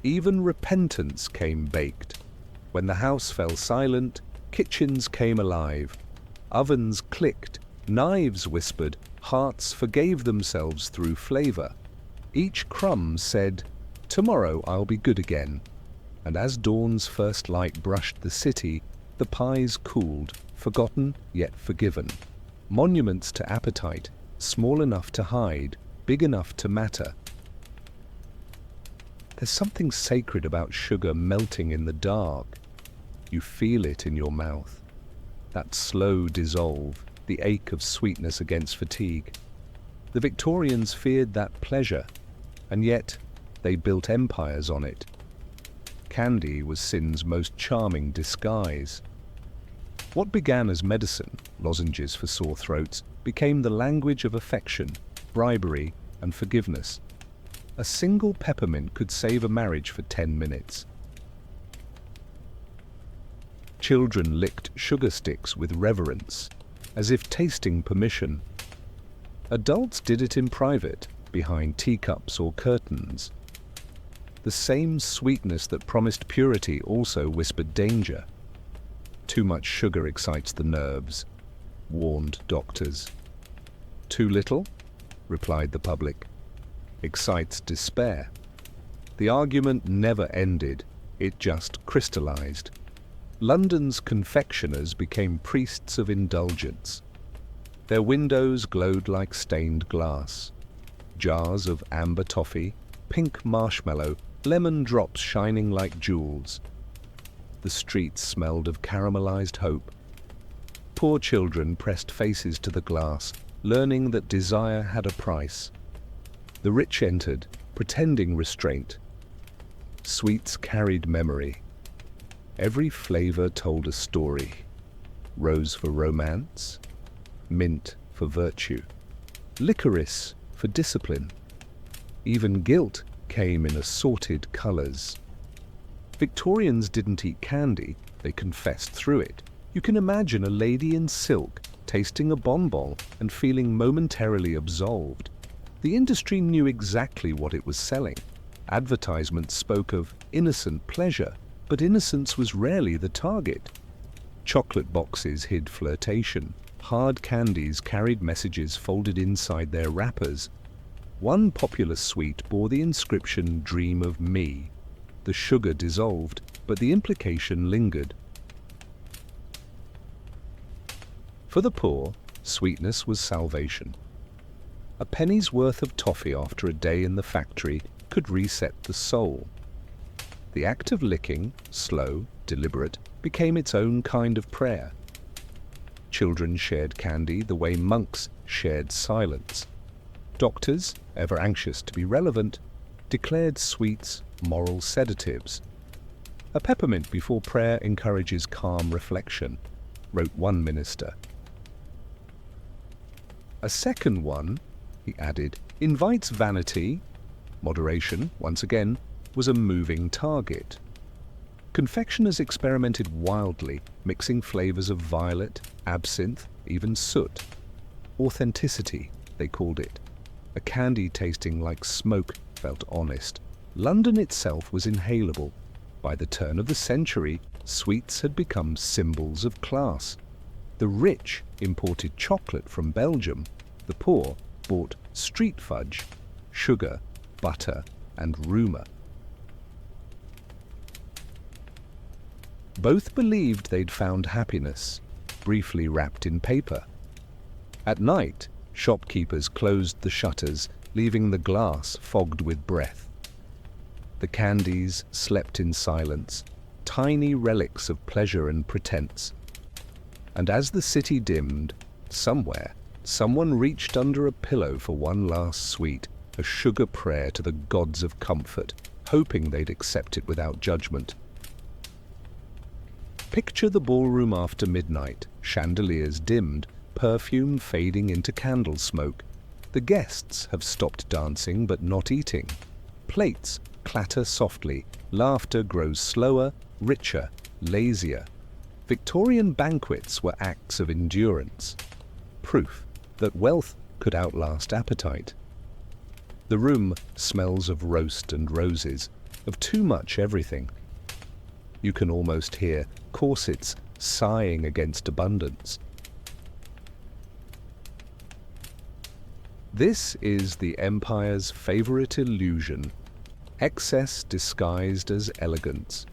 Even repentance came baked. When the house fell silent, kitchens came alive. Ovens clicked, knives whispered, hearts forgave themselves through flavor. Each crumb said, "Tomorrow I'll be good again." And as dawn's first light brushed the city, the pies cooled, forgotten yet forgiven. Monuments to appetite, small enough to hide, big enough to matter. There's something sacred about sugar melting in the dark. You feel it in your mouth. That slow dissolve, the ache of sweetness against fatigue. The Victorians feared that pleasure, and yet they built empires on it. Candy was sin's most charming disguise. What began as medicine, lozenges for sore throats, became the language of affection, bribery, and forgiveness. A single peppermint could save a marriage for 10 minutes. Children licked sugar sticks with reverence, as if tasting permission. Adults did it in private, behind teacups or curtains. The same sweetness that promised purity also whispered danger. Too much sugar excites the nerves, warned doctors. Too little, replied the public, excites despair. The argument never ended, it just crystallized. London's confectioners became priests of indulgence. Their windows glowed like stained glass. Jars of amber toffee, pink marshmallow, lemon drops shining like jewels. The streets smelled of caramelized hope. Poor children pressed faces to the glass, learning that desire had a price. The rich entered, pretending restraint. Sweets carried memory. Every flavor told a story. Rose for romance, mint for virtue, licorice for discipline. Even guilt came in assorted colors. Victorians didn't eat candy, they confessed through it. You can imagine a lady in silk tasting a bonbon and feeling momentarily absolved. The industry knew exactly what it was selling. Advertisements spoke of innocent pleasure, but innocence was rarely the target. Chocolate boxes hid flirtation. Hard candies carried messages folded inside their wrappers. One popular sweet bore the inscription "Dream of Me." The sugar dissolved, but the implication lingered. For the poor, sweetness was salvation. A penny's worth of toffee after a day in the factory could reset the soul. The act of licking, slow, deliberate, became its own kind of prayer. Children shared candy the way monks shared silence. Doctors, ever anxious to be relevant, declared sweets moral sedatives. A peppermint before prayer encourages calm reflection, wrote one minister. A second one, he added, invites vanity. Moderation, once again, was a moving target. Confectioners experimented wildly, mixing flavors of violet, absinthe, even soot. Authenticity, they called it. A candy tasting like smoke felt honest. London itself was inhalable. By the turn of the century, sweets had become symbols of class. The rich imported chocolate from Belgium. The poor bought street fudge, sugar, butter, and rumour. Both believed they'd found happiness, briefly wrapped in paper. At night, shopkeepers closed the shutters, leaving the glass fogged with breath. The candies slept in silence, tiny relics of pleasure and pretense. And as the city dimmed, somewhere, someone reached under a pillow for one last sweet, a sugar prayer to the gods of comfort, hoping they'd accept it without judgment. Picture the ballroom after midnight, chandeliers dimmed, perfume fading into candle smoke. The guests have stopped dancing but not eating. Plates clatter softly, laughter grows slower, richer, lazier. Victorian banquets were acts of endurance, proof that wealth could outlast appetite. The room smells of roast and roses, of too much everything. You can almost hear corsets sighing against abundance. This is the empire's favorite illusion, excess disguised as elegance.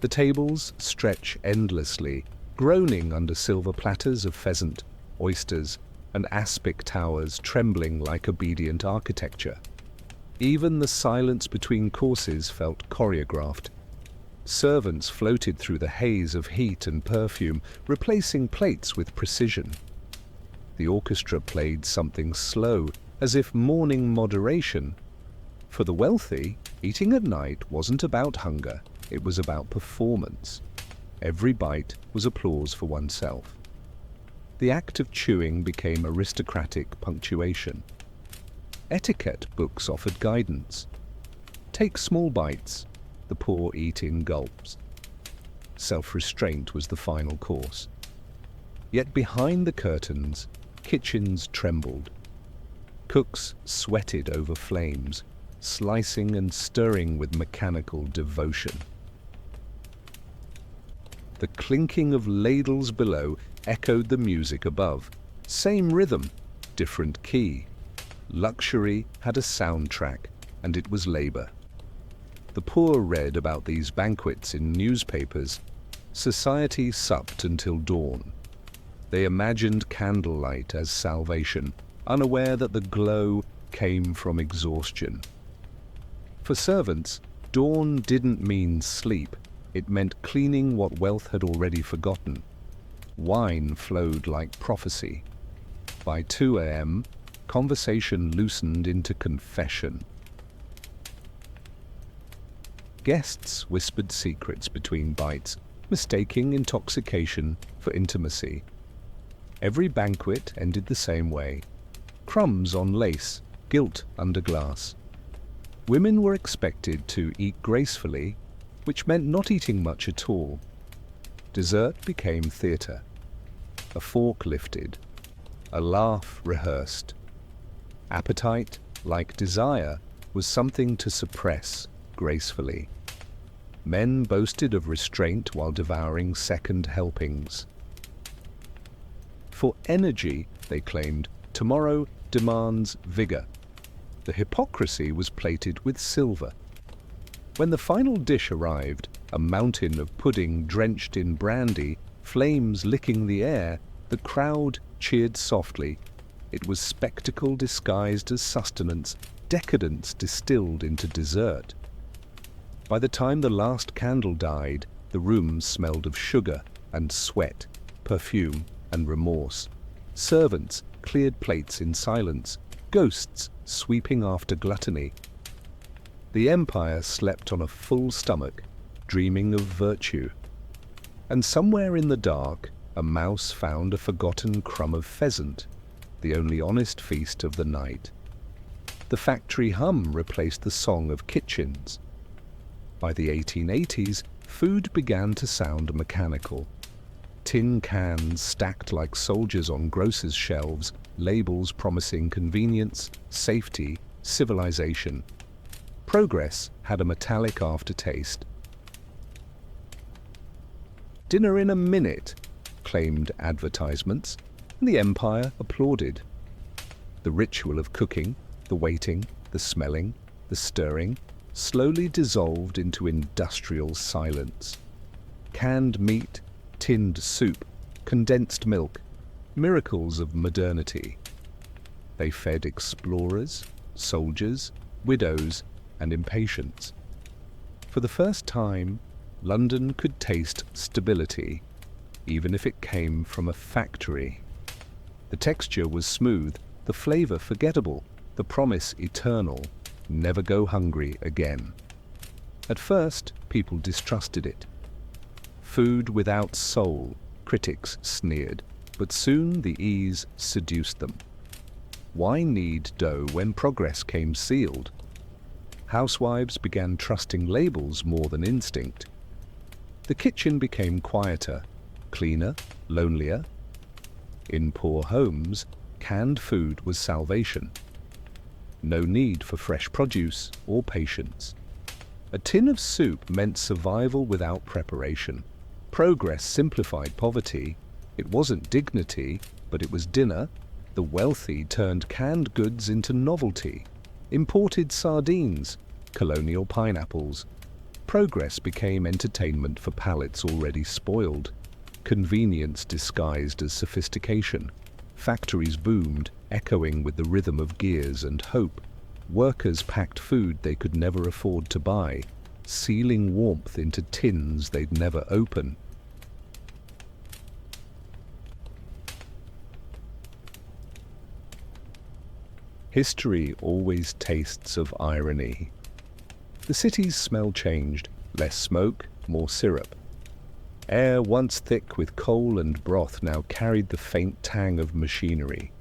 The tables stretch endlessly, groaning under silver platters of pheasant, oysters, and aspic towers trembling like obedient architecture. Even the silence between courses felt choreographed. Servants floated through the haze of heat and perfume, replacing plates with precision. The orchestra played something slow, as if mourning moderation. For the wealthy, eating at night wasn't about hunger, it was about performance. Every bite was applause for oneself. The act of chewing became aristocratic punctuation. Etiquette books offered guidance. Take small bites, the poor eat in gulps. Self-restraint was the final course. Yet behind the curtains, kitchens trembled. Cooks sweated over flames. slicing and stirring with mechanical devotion. The clinking of ladles below echoed the music above. Same rhythm, different key. Luxury had a soundtrack, and it was labor. The poor read about these banquets in newspapers. Society supped until dawn. They imagined candlelight as salvation, unaware that the glow came from exhaustion. For servants, dawn didn't mean sleep. It meant cleaning what wealth had already forgotten. Wine flowed like prophecy. By 2 a.m., conversation loosened into confession. Guests whispered secrets between bites, mistaking intoxication for intimacy. Every banquet ended the same way. Crumbs on lace, gilt under glass. Women were expected to eat gracefully, which meant not eating much at all. Dessert became theatre. A fork lifted. A laugh rehearsed. Appetite, like desire, was something to suppress gracefully. Men boasted of restraint while devouring second helpings. For energy, they claimed, tomorrow demands vigor. The hypocrisy was plated with silver. When the final dish arrived, a mountain of pudding drenched in brandy, flames licking the air, the crowd cheered softly. It was spectacle disguised as sustenance, decadence distilled into dessert. By the time the last candle died, the room smelled of sugar and sweat, perfume and remorse. Servants cleared plates in silence, ghosts sweeping after gluttony. The empire slept on a full stomach, dreaming of virtue. And somewhere in the dark, a mouse found a forgotten crumb of pheasant, the only honest feast of the night. The factory hum replaced the song of kitchens. By the 1880s, food began to sound mechanical. Tin cans stacked like soldiers on grocers' shelves, labels promising convenience, safety, civilization. Progress had a metallic aftertaste. Dinner in a minute, claimed advertisements, and the empire applauded. The ritual of cooking, the waiting, the smelling, the stirring, slowly dissolved into industrial silence. Canned meat, tinned soup, condensed milk, miracles of modernity. They fed explorers, soldiers, widows, and impatience. For the first time, London could taste stability, even if it came from a factory. The texture was smooth, the flavor forgettable, the promise eternal, never go hungry again. At first, people distrusted it. Food without soul, critics sneered, but soon the ease seduced them. Why knead dough when progress came sealed? Housewives began trusting labels more than instinct. The kitchen became quieter, cleaner, lonelier. In poor homes, canned food was salvation. No need for fresh produce or patience. A tin of soup meant survival without preparation. Progress simplified poverty. It wasn't dignity, but it was dinner. The wealthy turned canned goods into novelty. Imported sardines, colonial pineapples. Progress became entertainment for palates already spoiled. Convenience disguised as sophistication. Factories boomed, echoing with the rhythm of gears and hope. Workers packed food they could never afford to buy, sealing warmth into tins they'd never open. History always tastes of irony. The city's smell changed, less smoke, more syrup. Air once thick with coal and broth now carried the faint tang of machinery.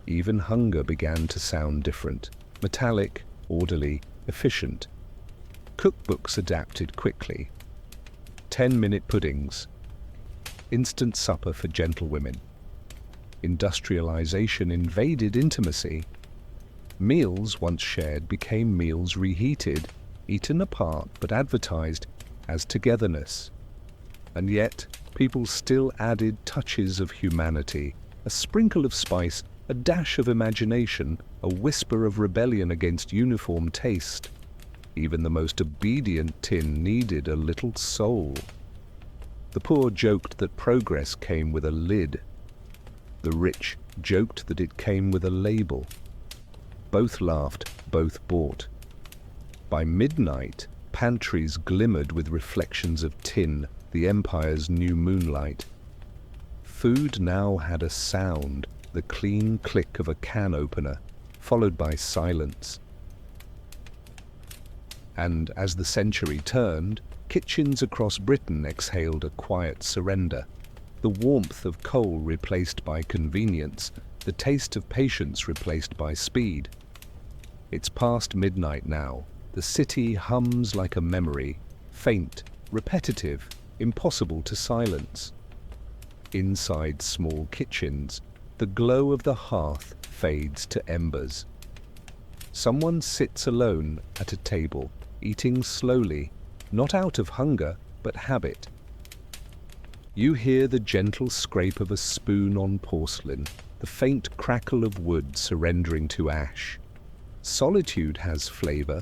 Even hunger began to sound different, metallic, orderly, efficient. Cookbooks adapted quickly. 10-minute puddings. Instant supper for gentlewomen. Industrialization invaded intimacy. Meals once shared became meals reheated, eaten apart but advertised as togetherness. And yet, people still added touches of humanity, a sprinkle of spice, a dash of imagination, a whisper of rebellion against uniform taste. Even the most obedient tin needed a little soul. The poor joked that progress came with a lid. The rich joked that it came with a label. Both laughed, both bought. By midnight, pantries glimmered with reflections of tin, the empire's new moonlight. Food now had a sound, the clean click of a can opener, followed by silence. And as the century turned, kitchens across Britain exhaled a quiet surrender. The warmth of coal replaced by convenience, the taste of patience replaced by speed. It's past midnight now. The city hums like a memory, faint, repetitive, impossible to silence. Inside small kitchens, the glow of the hearth fades to embers. Someone sits alone at a table, eating slowly, not out of hunger, but habit. You hear the gentle scrape of a spoon on porcelain, the faint crackle of wood surrendering to ash. Solitude has flavor,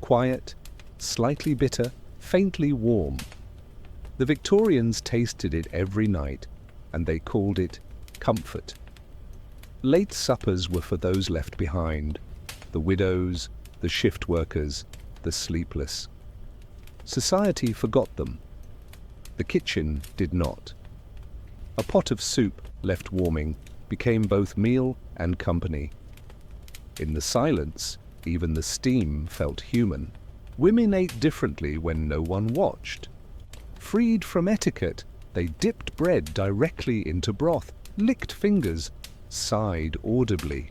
quiet, slightly bitter, faintly warm. The Victorians tasted it every night, and they called it comfort. Late suppers were for those left behind, the widows, the shift workers, the sleepless. Society forgot them. The kitchen did not. A pot of soup, left warming, became both meal and company. In the silence, even the steam felt human. Women ate differently when no one watched. Freed from etiquette, they dipped bread directly into broth, licked fingers, sighed audibly.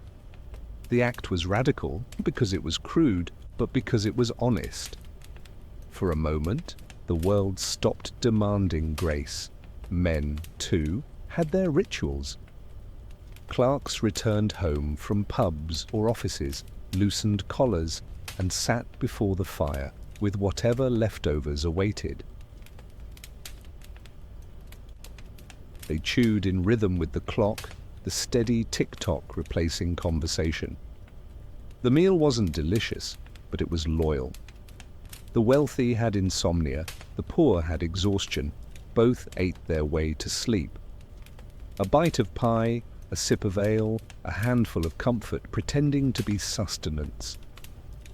The act was radical because it was crude, but because it was honest. For a moment, the world stopped demanding grace. Men, too, had their rituals. Clerks returned home from pubs or offices, loosened collars, and sat before the fire with whatever leftovers awaited. They chewed in rhythm with the clock, the steady tick-tock replacing conversation. The meal wasn't delicious, but it was loyal. The wealthy had insomnia, the poor had exhaustion. Both ate their way to sleep. A bite of pie, a sip of ale, a handful of comfort, pretending to be sustenance.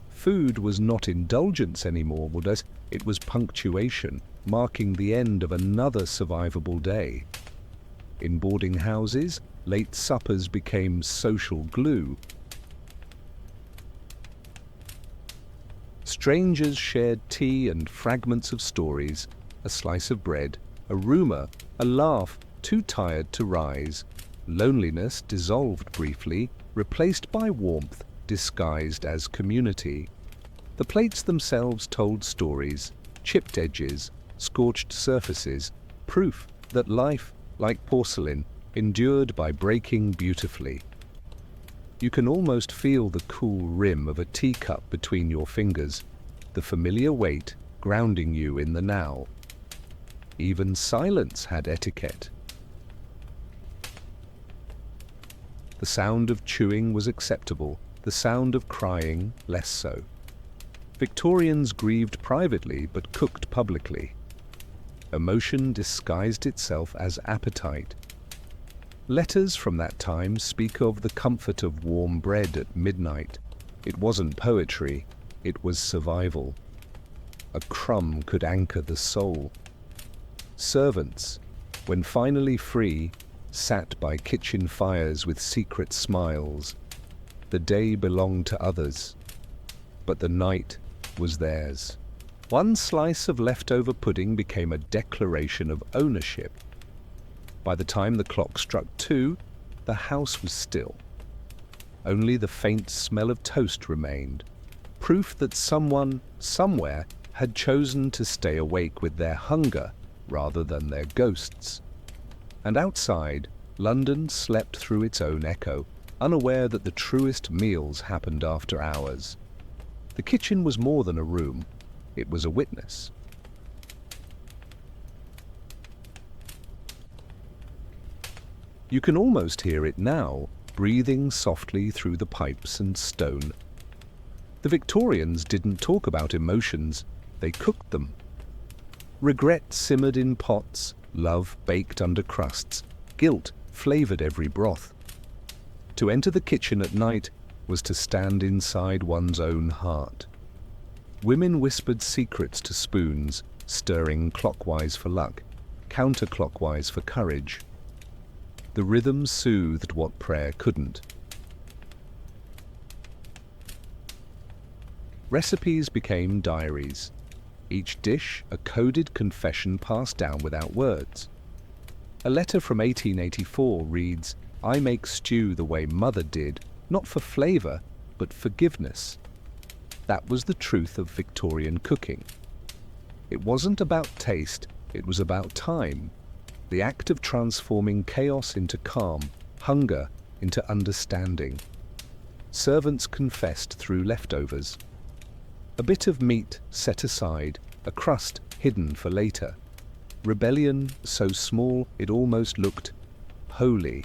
Food was not indulgence anymore, Woodus. It was punctuation, marking the end of another survivable day. In boarding houses, late suppers became social glue. Strangers shared tea and fragments of stories, a slice of bread, a rumor, a laugh, too tired to rise. Loneliness dissolved briefly, replaced by warmth, disguised as community. The plates themselves told stories, chipped edges, scorched surfaces, proof that life, like porcelain, endured by breaking beautifully. You can almost feel the cool rim of a teacup between your fingers, the familiar weight grounding you in the now. Even silence had etiquette. The sound of chewing was acceptable, the sound of crying less so. Victorians grieved privately but cooked publicly. Emotion disguised itself as appetite. Letters from that time speak of the comfort of warm bread at midnight. It wasn't poetry, it was survival. A crumb could anchor the soul. Servants, when finally free, sat by kitchen fires with secret smiles. The day belonged to others, but the night was theirs. One slice of leftover pudding became a declaration of ownership. By the time the clock struck 2, the house was still. Only the faint smell of toast remained, proof that someone, somewhere, had chosen to stay awake with their hunger rather than their ghosts. And outside, London slept through its own echo, unaware that the truest meals happened after hours. The kitchen was more than a room, it was a witness. You can almost hear it now, breathing softly through the pipes and stone. The Victorians didn't talk about emotions, they cooked them. Regret simmered in pots, love baked under crusts, guilt flavored every broth. To enter the kitchen at night was to stand inside one's own heart. Women whispered secrets to spoons, stirring clockwise for luck, counterclockwise for courage. The rhythm soothed what prayer couldn't. Recipes became diaries. Each dish a coded confession passed down without words. A letter from 1884 reads, "I make stew the way Mother did, not for flavor, but forgiveness." That was the truth of Victorian cooking. It wasn't about taste, it was about time. The act of transforming chaos into calm, hunger into understanding. Servants confessed through leftovers. A bit of meat set aside, a crust hidden for later. Rebellion so small it almost looked holy.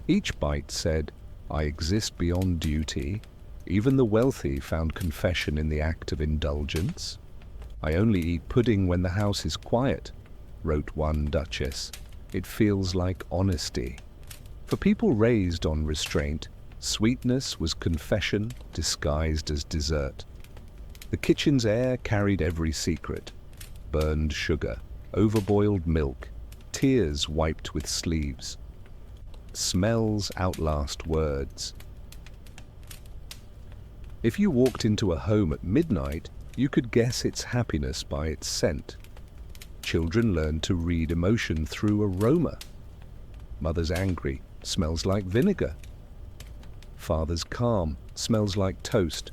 Each bite said, "I exist beyond duty." Even the wealthy found confession in the act of indulgence. "I only eat pudding when the house is quiet," wrote one duchess. "It feels like honesty." For people raised on restraint, sweetness was confession disguised as dessert. The kitchen's air carried every secret: burned sugar, overboiled milk, tears wiped with sleeves. Smells outlast words. If you walked into a home at midnight, you could guess its happiness by its scent. Children learned to read emotion through aroma. Mother's angry, smells like vinegar. Father's calm, smells like toast.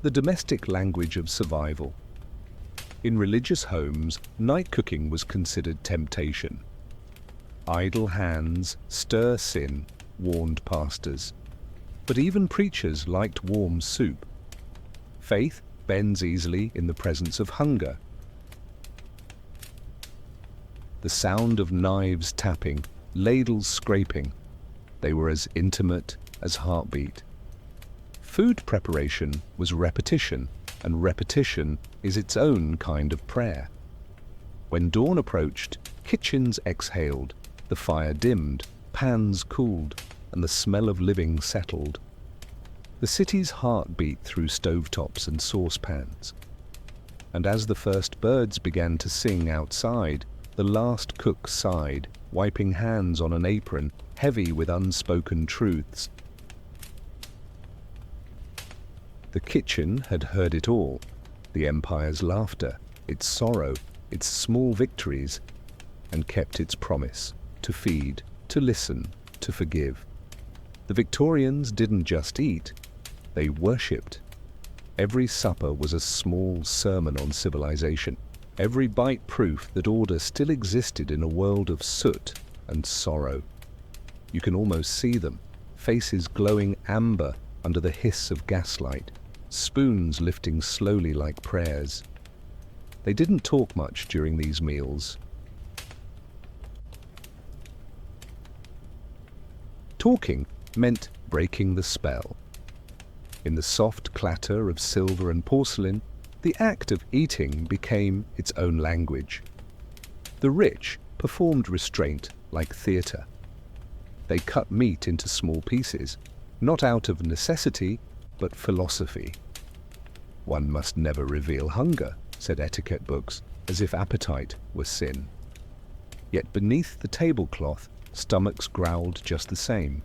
The domestic language of survival. In religious homes, night cooking was considered temptation. Idle hands stir sin, warned pastors. But even preachers liked warm soup. Faith bends easily in the presence of hunger. The sound of knives tapping, ladles scraping, they were as intimate as heartbeat. Food preparation was repetition, and repetition is its own kind of prayer. When dawn approached, kitchens exhaled, the fire dimmed, pans cooled, and the smell of living settled. The city's heart beat through stovetops and saucepans. And as the first birds began to sing outside, the last cook sighed, wiping hands on an apron, heavy with unspoken truths. The kitchen had heard it all, the empire's laughter, its sorrow, its small victories, and kept its promise to feed, to listen, to forgive. The Victorians didn't just eat, they worshipped. Every supper was a small sermon on civilization, every bite proof that order still existed in a world of soot and sorrow. You can almost see them, faces glowing amber under the hiss of gaslight, spoons lifting slowly like prayers. They didn't talk much during these meals. Talking meant breaking the spell. In the soft clatter of silver and porcelain, the act of eating became its own language. The rich performed restraint like theatre. They cut meat into small pieces, not out of necessity, but philosophy. One must never reveal hunger, said etiquette books, as if appetite were sin. Yet beneath the tablecloth, stomachs growled just the same.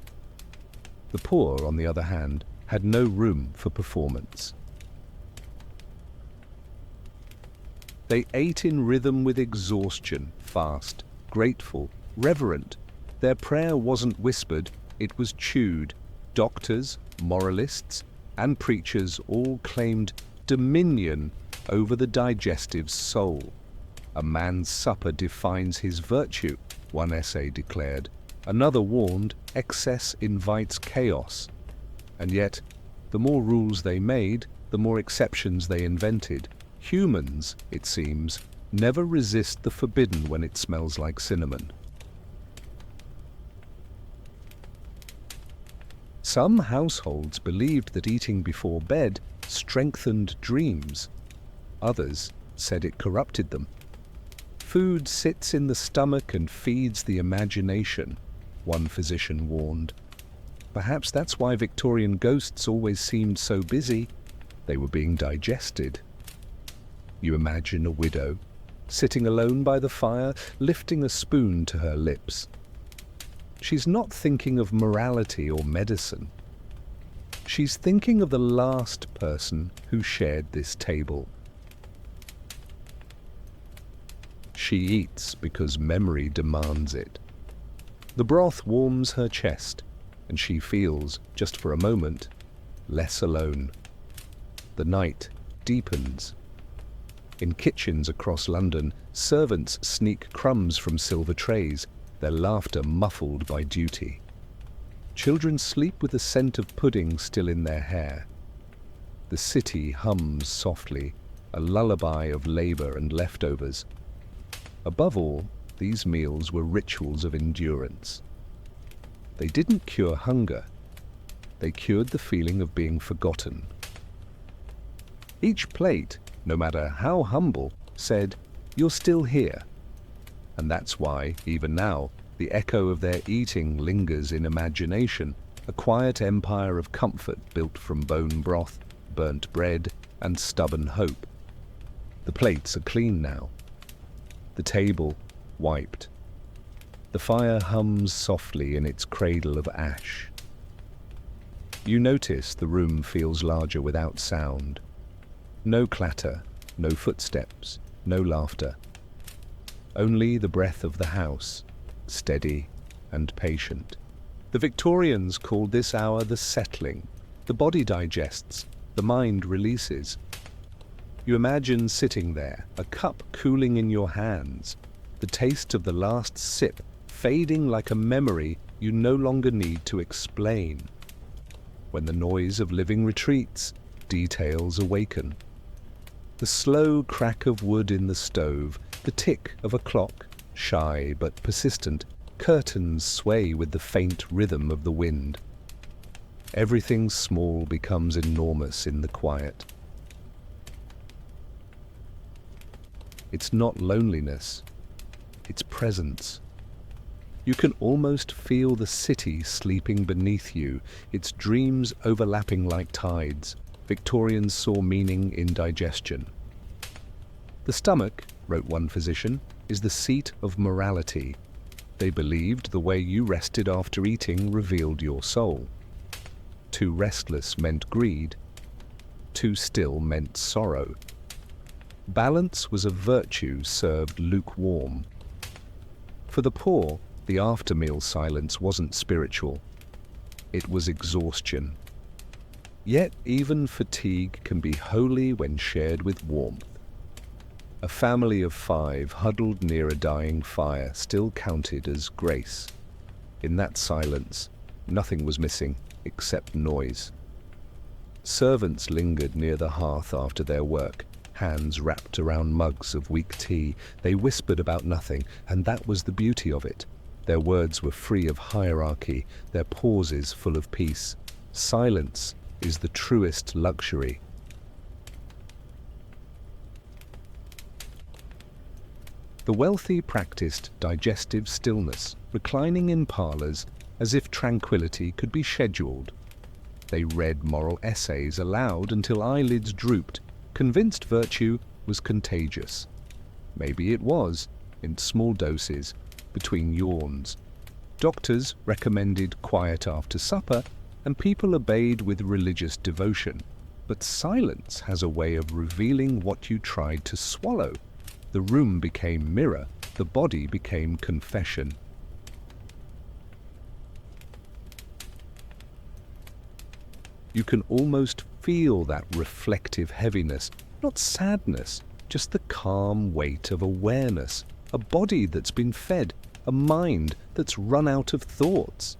The poor, on the other hand, had no room for performance. They ate in rhythm with exhaustion, fast, grateful, reverent. Their prayer wasn't whispered, it was chewed. Doctors, moralists, and preachers all claimed dominion over the digestive soul. A man's supper defines his virtue, one essay declared. Another warned excess invites chaos. And yet, the more rules they made, the more exceptions they invented. Humans, it seems, never resist the forbidden when it smells like cinnamon. Some households believed that eating before bed strengthened dreams. Others said it corrupted them. Food sits in the stomach and feeds the imagination, one physician warned. Perhaps that's why Victorian ghosts always seemed so busy. They were being digested. You imagine a widow, sitting alone by the fire, lifting a spoon to her lips. She's not thinking of morality or medicine. She's thinking of the last person who shared this table. She eats because memory demands it. The broth warms her chest, and she feels, just for a moment, less alone. The night deepens. In kitchens across London, servants sneak crumbs from silver trays, their laughter muffled by duty. Children sleep with the scent of pudding still in their hair. The city hums softly, a lullaby of labor and leftovers. Above all, these meals were rituals of endurance. They didn't cure hunger. They cured the feeling of being forgotten. Each plate, no matter how humble, said, "You're still here." And that's why, even now, the echo of their eating lingers in imagination, a quiet empire of comfort built from bone broth, burnt bread, and stubborn hope. The plates are clean now. The table wiped. The fire hums softly in its cradle of ash. You notice the room feels larger without sound. No clatter, no footsteps, no laughter. Only the breath of the house, steady and patient. The Victorians called this hour the settling. The body digests, the mind releases. You imagine sitting there, a cup cooling in your hands, the taste of the last sip fading like a memory you no longer need to explain. When the noise of living retreats, details awaken. The slow crack of wood in the stove, the tick of a clock, shy but persistent, curtains sway with the faint rhythm of the wind. Everything small becomes enormous in the quiet. It's not loneliness, it's presence. You can almost feel the city sleeping beneath you, its dreams overlapping like tides. Victorians saw meaning in digestion. The stomach, wrote one physician, is the seat of morality. They believed the way you rested after eating revealed your soul. Too restless meant greed. Too still meant sorrow. Balance was a virtue served lukewarm. For the poor, the after-meal silence wasn't spiritual. It was exhaustion. Yet even fatigue can be holy when shared with warmth. A family of 5 huddled near a dying fire still counted as grace. In that silence, nothing was missing except noise. Servants lingered near the hearth after their work, hands wrapped around mugs of weak tea. They whispered about nothing, and that was the beauty of it. Their words were free of hierarchy, their pauses full of peace. Silence is the truest luxury. The wealthy practiced digestive stillness, reclining in parlours as if tranquility could be scheduled. They read moral essays aloud until eyelids drooped, convinced virtue was contagious. Maybe it was, in small doses, between yawns. Doctors recommended quiet after supper, and people obeyed with religious devotion. But silence has a way of revealing what you tried to swallow. The room became mirror, the body became confession. You can almost feel that reflective heaviness, not sadness, just the calm weight of awareness, a body that's been fed, a mind that's run out of thoughts.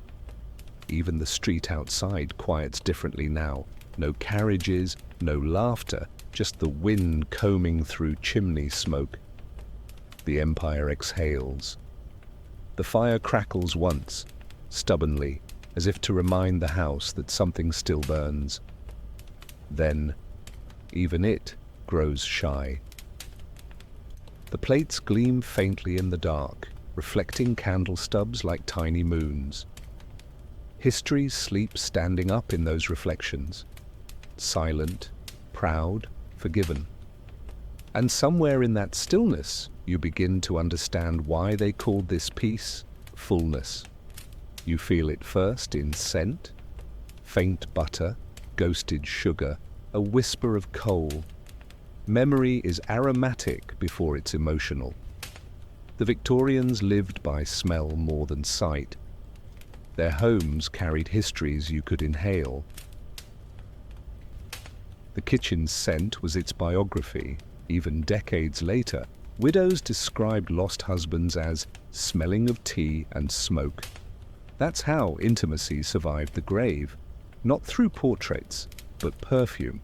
Even the street outside quiets differently now. No carriages, no laughter, just the wind combing through chimney smoke. The empire exhales. The fire crackles once, stubbornly, as if to remind the house that something still burns. Then, even it grows shy. The plates gleam faintly in the dark, reflecting candle stubs like tiny moons. History sleeps standing up in those reflections, silent, proud, forgiven. And somewhere in that stillness, you begin to understand why they called this piece fullness. You feel it first in scent, faint butter, ghosted sugar, a whisper of coal. Memory is aromatic before it's emotional. The Victorians lived by smell more than sight. Their homes carried histories you could inhale. The kitchen's scent was its biography. Even decades later, widows described lost husbands as smelling of tea and smoke. That's how intimacy survived the grave, not through portraits, but perfume.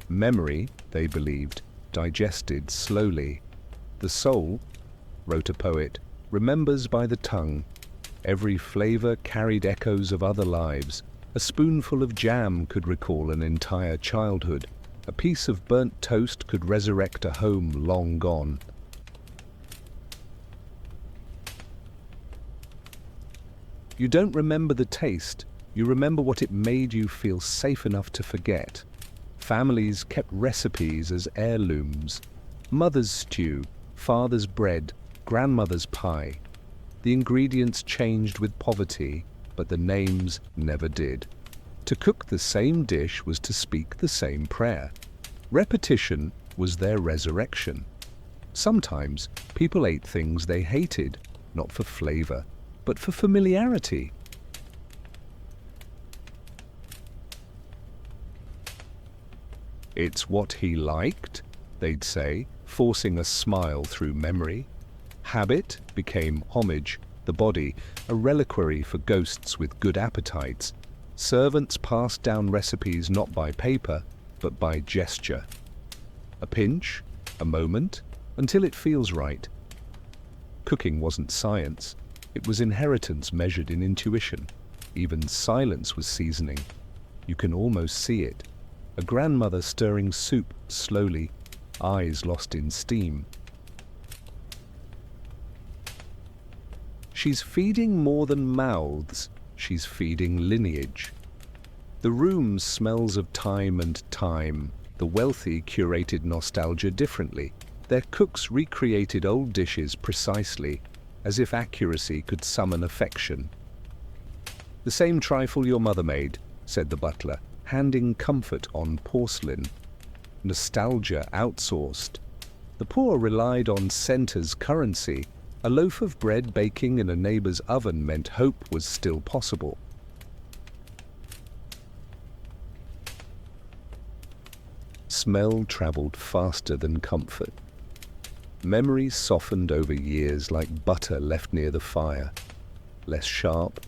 Memory, they believed, digested slowly. The soul, wrote a poet, remembers by the tongue. Every flavor carried echoes of other lives. A spoonful of jam could recall an entire childhood. A piece of burnt toast could resurrect a home long gone. You don't remember the taste, you remember what it made you feel safe enough to forget. Families kept recipes as heirlooms. Mother's stew, father's bread, grandmother's pie. The ingredients changed with poverty, but the names never did. To cook the same dish was to speak the same prayer. Repetition was their resurrection. Sometimes people ate things they hated, not for flavor, but for familiarity. It's what he liked, they'd say, forcing a smile through memory. Habit became homage, the body, a reliquary for ghosts with good appetites. Servants passed down recipes not by paper, but by gesture. A pinch, a moment, until it feels right. Cooking wasn't science. It was inheritance measured in intuition. Even silence was seasoning. You can almost see it. A grandmother stirring soup slowly, eyes lost in steam. She's feeding more than mouths, she's feeding lineage. The room smells of time and time. The wealthy curated nostalgia differently. Their cooks recreated old dishes precisely, as if accuracy could summon affection. "The same trifle your mother made," said the butler, handing comfort on porcelain. Nostalgia outsourced. The poor relied on scent as currency. A loaf of bread baking in a neighbor's oven meant hope was still possible. Smell traveled faster than comfort. Memories softened over years like butter left near the fire, less sharp,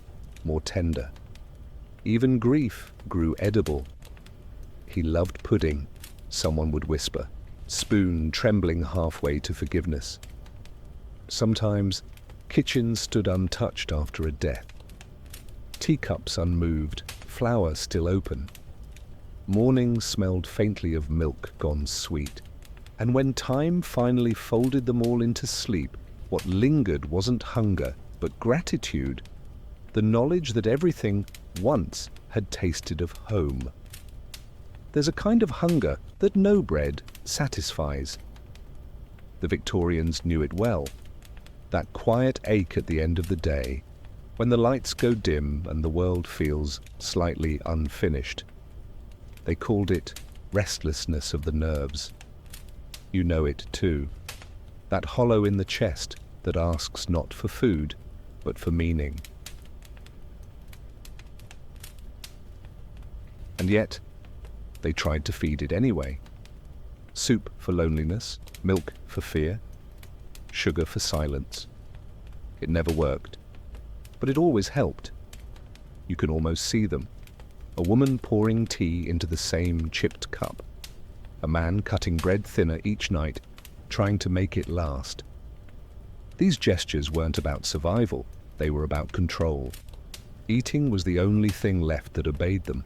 more tender. Even grief grew edible. "He loved pudding," someone would whisper, spoon trembling halfway to forgiveness. Sometimes, kitchens stood untouched after a death. Teacups unmoved, flour still open. Morning smelled faintly of milk gone sweet. And when time finally folded them all into sleep, what lingered wasn't hunger, but gratitude. The knowledge that everything once had tasted of home. There's a kind of hunger that no bread satisfies. The Victorians knew it well. That quiet ache at the end of the day, when the lights go dim and the world feels slightly unfinished. They called it restlessness of the nerves. You know it too. That hollow in the chest that asks not for food, but for meaning. And yet, they tried to feed it anyway. Soup for loneliness, milk for fear, sugar for silence. It never worked. But it always helped. You can almost see them. A woman pouring tea into the same chipped cup. A man cutting bread thinner each night, trying to make it last. These gestures weren't about survival, they were about control. Eating was the only thing left that obeyed them.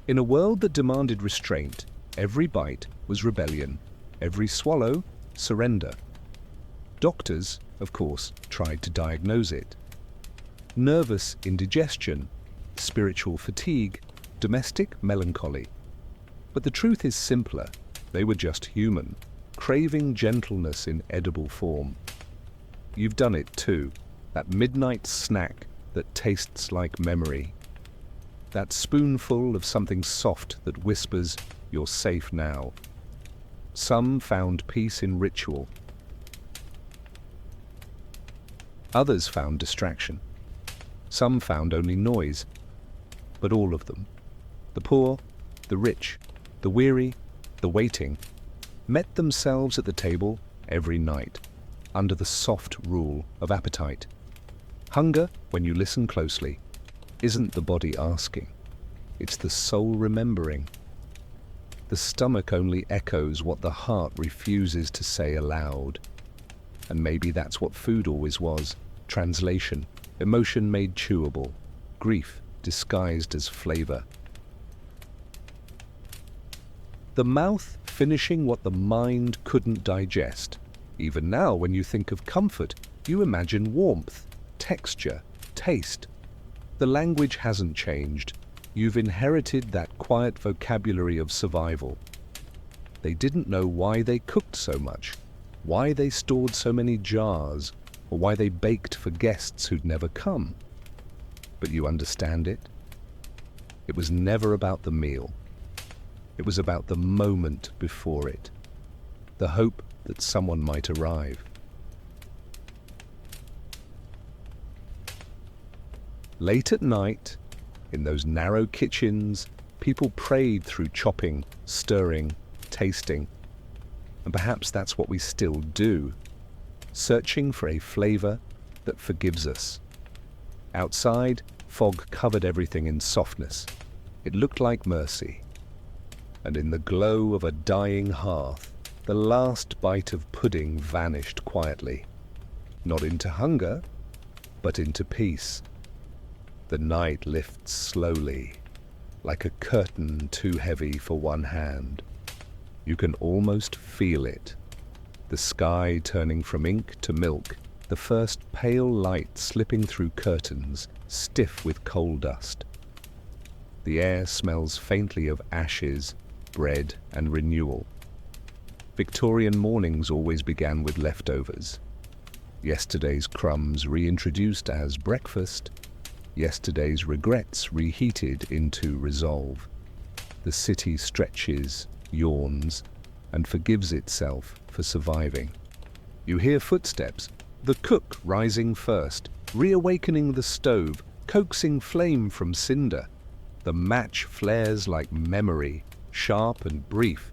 In a world that demanded restraint, every bite was rebellion, every swallow, surrender. Doctors, of course, tried to diagnose it. Nervous indigestion, spiritual fatigue, domestic melancholy. But the truth is simpler. They were just human, craving gentleness in edible form. You've done it too, that midnight snack that tastes like memory. That spoonful of something soft that whispers, "You're safe now." Some found peace in ritual. Others found distraction. Some found only noise. But all of them, the poor, the rich, the weary, the waiting, met themselves at the table every night, under the soft rule of appetite. Hunger, when you listen closely, isn't the body asking. It's the soul remembering. The stomach only echoes what the heart refuses to say aloud. And maybe that's what food always was. Translation, emotion made chewable, grief disguised as flavor. The mouth finishing what the mind couldn't digest. Even now, when you think of comfort, you imagine warmth, texture, taste. The language hasn't changed. You've inherited that quiet vocabulary of survival. They didn't know why they cooked so much, why they stored so many jars, or why they baked for guests who'd never come. But you understand it? It was never about the meal. It was about the moment before it, the hope that someone might arrive. Late at night, in those narrow kitchens, people prayed through chopping, stirring, tasting. And perhaps that's what we still do, searching for a flavor that forgives us. Outside, fog covered everything in softness. It looked like mercy. And in the glow of a dying hearth, the last bite of pudding vanished quietly. Not into hunger, but into peace. The night lifts slowly, like a curtain too heavy for one hand. You can almost feel it. The sky turning from ink to milk, the first pale light slipping through curtains, stiff with coal dust. The air smells faintly of ashes, bread, and renewal. Victorian mornings always began with leftovers. Yesterday's crumbs reintroduced as breakfast, yesterday's regrets reheated into resolve. The city stretches, yawns, and forgives itself for surviving. You hear footsteps, the cook rising first, reawakening the stove, coaxing flame from cinder. The match flares like memory, sharp and brief.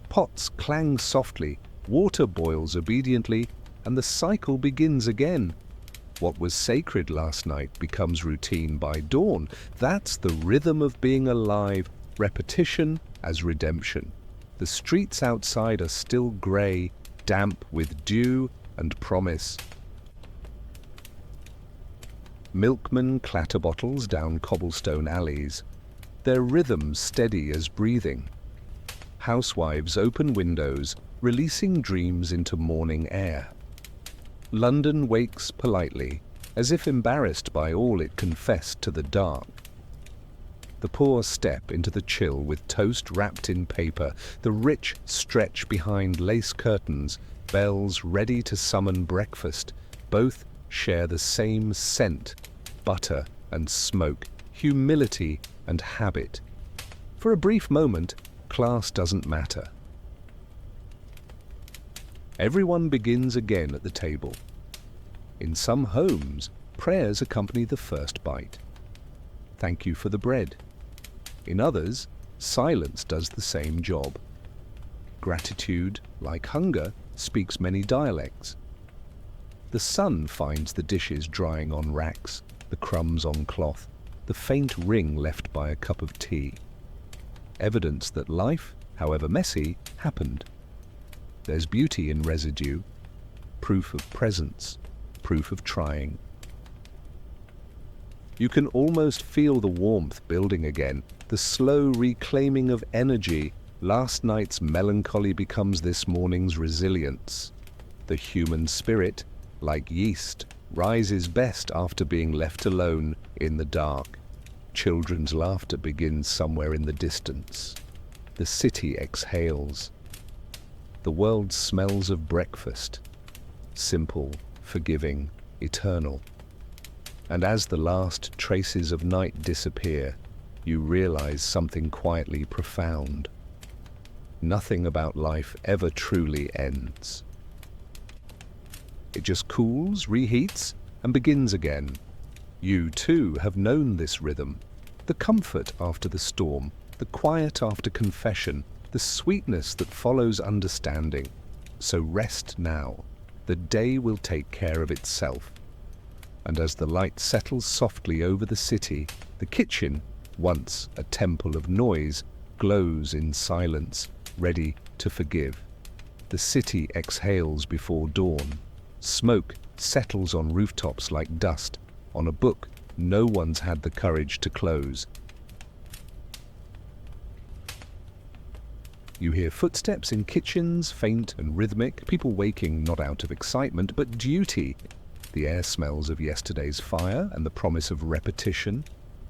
Pots clang softly, water boils obediently, and the cycle begins again. What was sacred last night becomes routine by dawn. That's the rhythm of being alive, repetition as redemption. The streets outside are still grey, damp with dew and promise. Milkmen clatter bottles down cobblestone alleys, their rhythm steady as breathing. Housewives open windows, releasing dreams into morning air. London wakes politely, as if embarrassed by all it confessed to the dark. The poor step into the chill with toast wrapped in paper, the rich stretch behind lace curtains, bells ready to summon breakfast. Both share the same scent, butter and smoke, humility and habit. For a brief moment, class doesn't matter. Everyone begins again at the table. In some homes, prayers accompany the first bite. Thank you for the bread. In others, silence does the same job. gratitude, like hunger, speaks many dialects. The sun finds the dishes drying on racks, the crumbs on cloth, the faint ring left by a cup of tea. Evidence that life, however messy, happened. There's beauty in residue, proof of presence, proof of trying. You can almost feel the warmth building again, the slow reclaiming of energy. Last night's melancholy becomes this morning's resilience. The human spirit, like yeast, rises best after being left alone in the dark. Children's laughter begins somewhere in the distance. The city exhales. The world smells of breakfast. Simple, forgiving, eternal. And as the last traces of night disappear, you realize something quietly profound. Nothing about life ever truly ends. It just cools, reheats, and begins again. You, too, have known this rhythm. The comfort after the storm, the quiet after confession, the sweetness that follows understanding. So rest now. The day will take care of itself. And as the light settles softly over the city, the kitchen, once a temple of noise, glows in silence, ready to forgive. The city exhales before dawn. Smoke settles on rooftops like dust, on a book no one's had the courage to close. You hear footsteps in kitchens, faint and rhythmic, people waking not out of excitement, but duty. The air smells of yesterday's fire and the promise of repetition.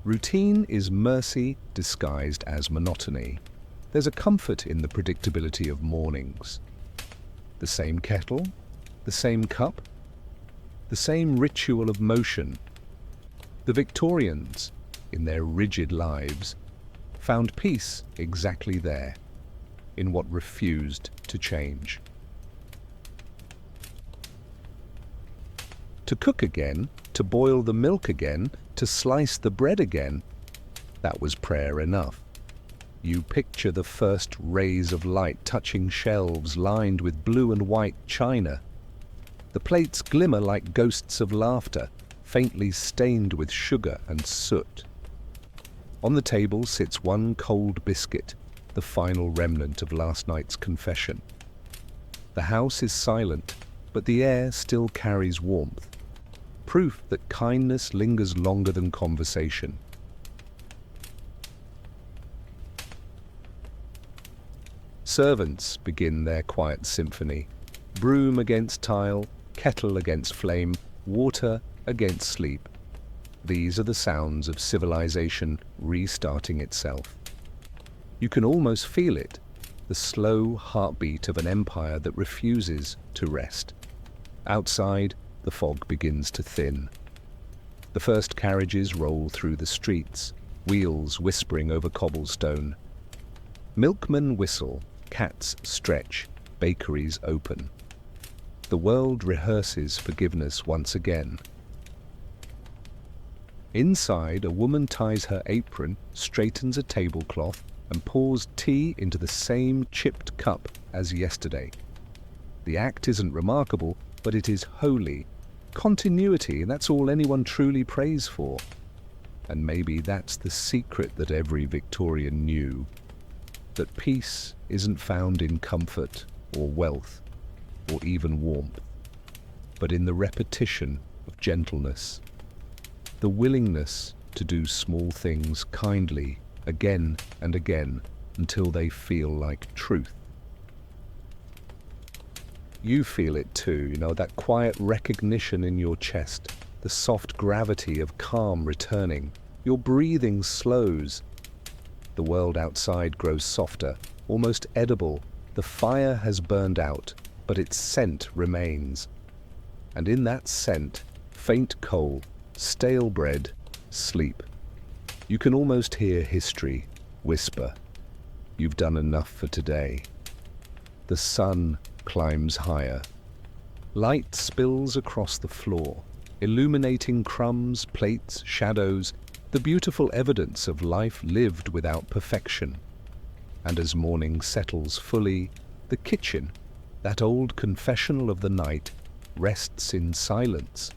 Routine is mercy disguised as monotony. There's a comfort in the predictability of mornings. The same kettle, the same cup, the same ritual of motion. The Victorians, in their rigid lives, found peace exactly there, in what refused to change. To cook again, to boil the milk again, to slice the bread again, that was prayer enough. You picture the first rays of light touching shelves lined with blue and white china. The plates glimmer like ghosts of laughter, faintly stained with sugar and soot. On the table sits one cold biscuit, the final remnant of last night's confession. The house is silent, but the air still carries warmth, proof that kindness lingers longer than conversation. Servants begin their quiet symphony, broom against tile, kettle against flame, water against sleep. These are the sounds of civilization restarting itself. You can almost feel it, the slow heartbeat of an empire that refuses to rest. Outside, the fog begins to thin. The first carriages roll through the streets, wheels whispering over cobblestone. Milkmen whistle, cats stretch, bakeries open. The world rehearses forgiveness once again. Inside, a woman ties her apron, straightens a tablecloth, and pours tea into the same chipped cup as yesterday. The act isn't remarkable, but it is holy. Continuity, and that's all anyone truly prays for. And maybe that's the secret that every Victorian knew. That peace isn't found in comfort or wealth or even warmth, but in the repetition of gentleness. The willingness to do small things kindly again and again until they feel like truth. You feel it too, that quiet recognition in your chest, the soft gravity of calm returning. Your breathing slows. The world outside grows softer, almost edible. The fire has burned out, but its scent remains. And in that scent, faint coal, stale bread, sleep. You can almost hear history whisper, "You've done enough for today." The sun climbs higher. Light spills across the floor, illuminating crumbs, plates, shadows, the beautiful evidence of life lived without perfection. And as morning settles fully, The kitchen, that old confessional of the night, rests in silence.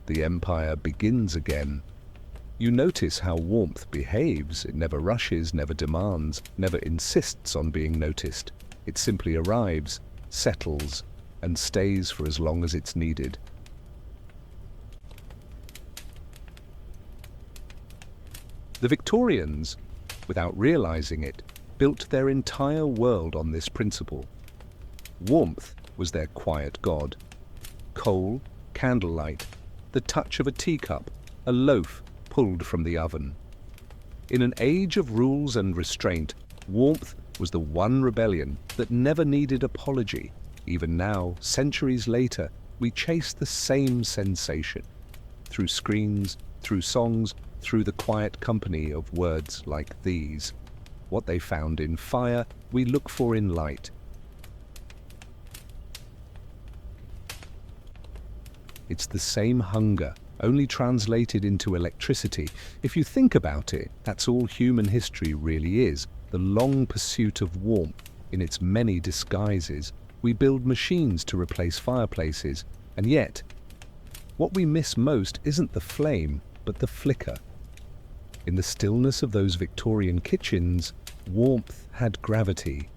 The empire begins again. You notice how warmth behaves. It never rushes, never demands, never insists on being noticed. It simply arrives, settles, and stays for as long as it's needed. The Victorians, without realizing it, built their entire world on this principle. Warmth was their quiet god. Coal, candlelight, the touch of a teacup, a loaf pulled from the oven. In an age of rules and restraint, warmth was the one rebellion that never needed apology. Even now, centuries later, we chase the same sensation. Through screens, through songs, through the quiet company of words like these. What they found in fire, we look for in light. It's the same hunger, only translated into electricity. If you think about it, that's all human history really is, the long pursuit of warmth in its many disguises. We build machines to replace fireplaces, and yet, what we miss most isn't the flame, but the flicker. In the stillness of those Victorian kitchens, warmth had gravity.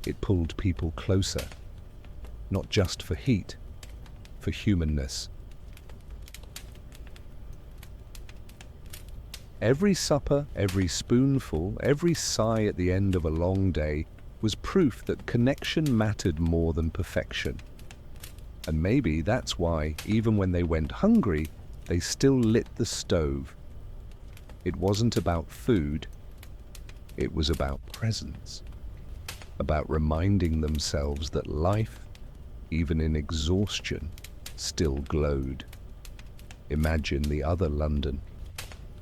It pulled people closer, not just for heat, for humanness. Every supper, every spoonful, every sigh at the end of a long day was proof that connection mattered more than perfection. And maybe that's why, even when they went hungry, they still lit the stove. It wasn't about food, it was about presence, about reminding themselves that life, even in exhaustion, still glowed. Imagine the other London,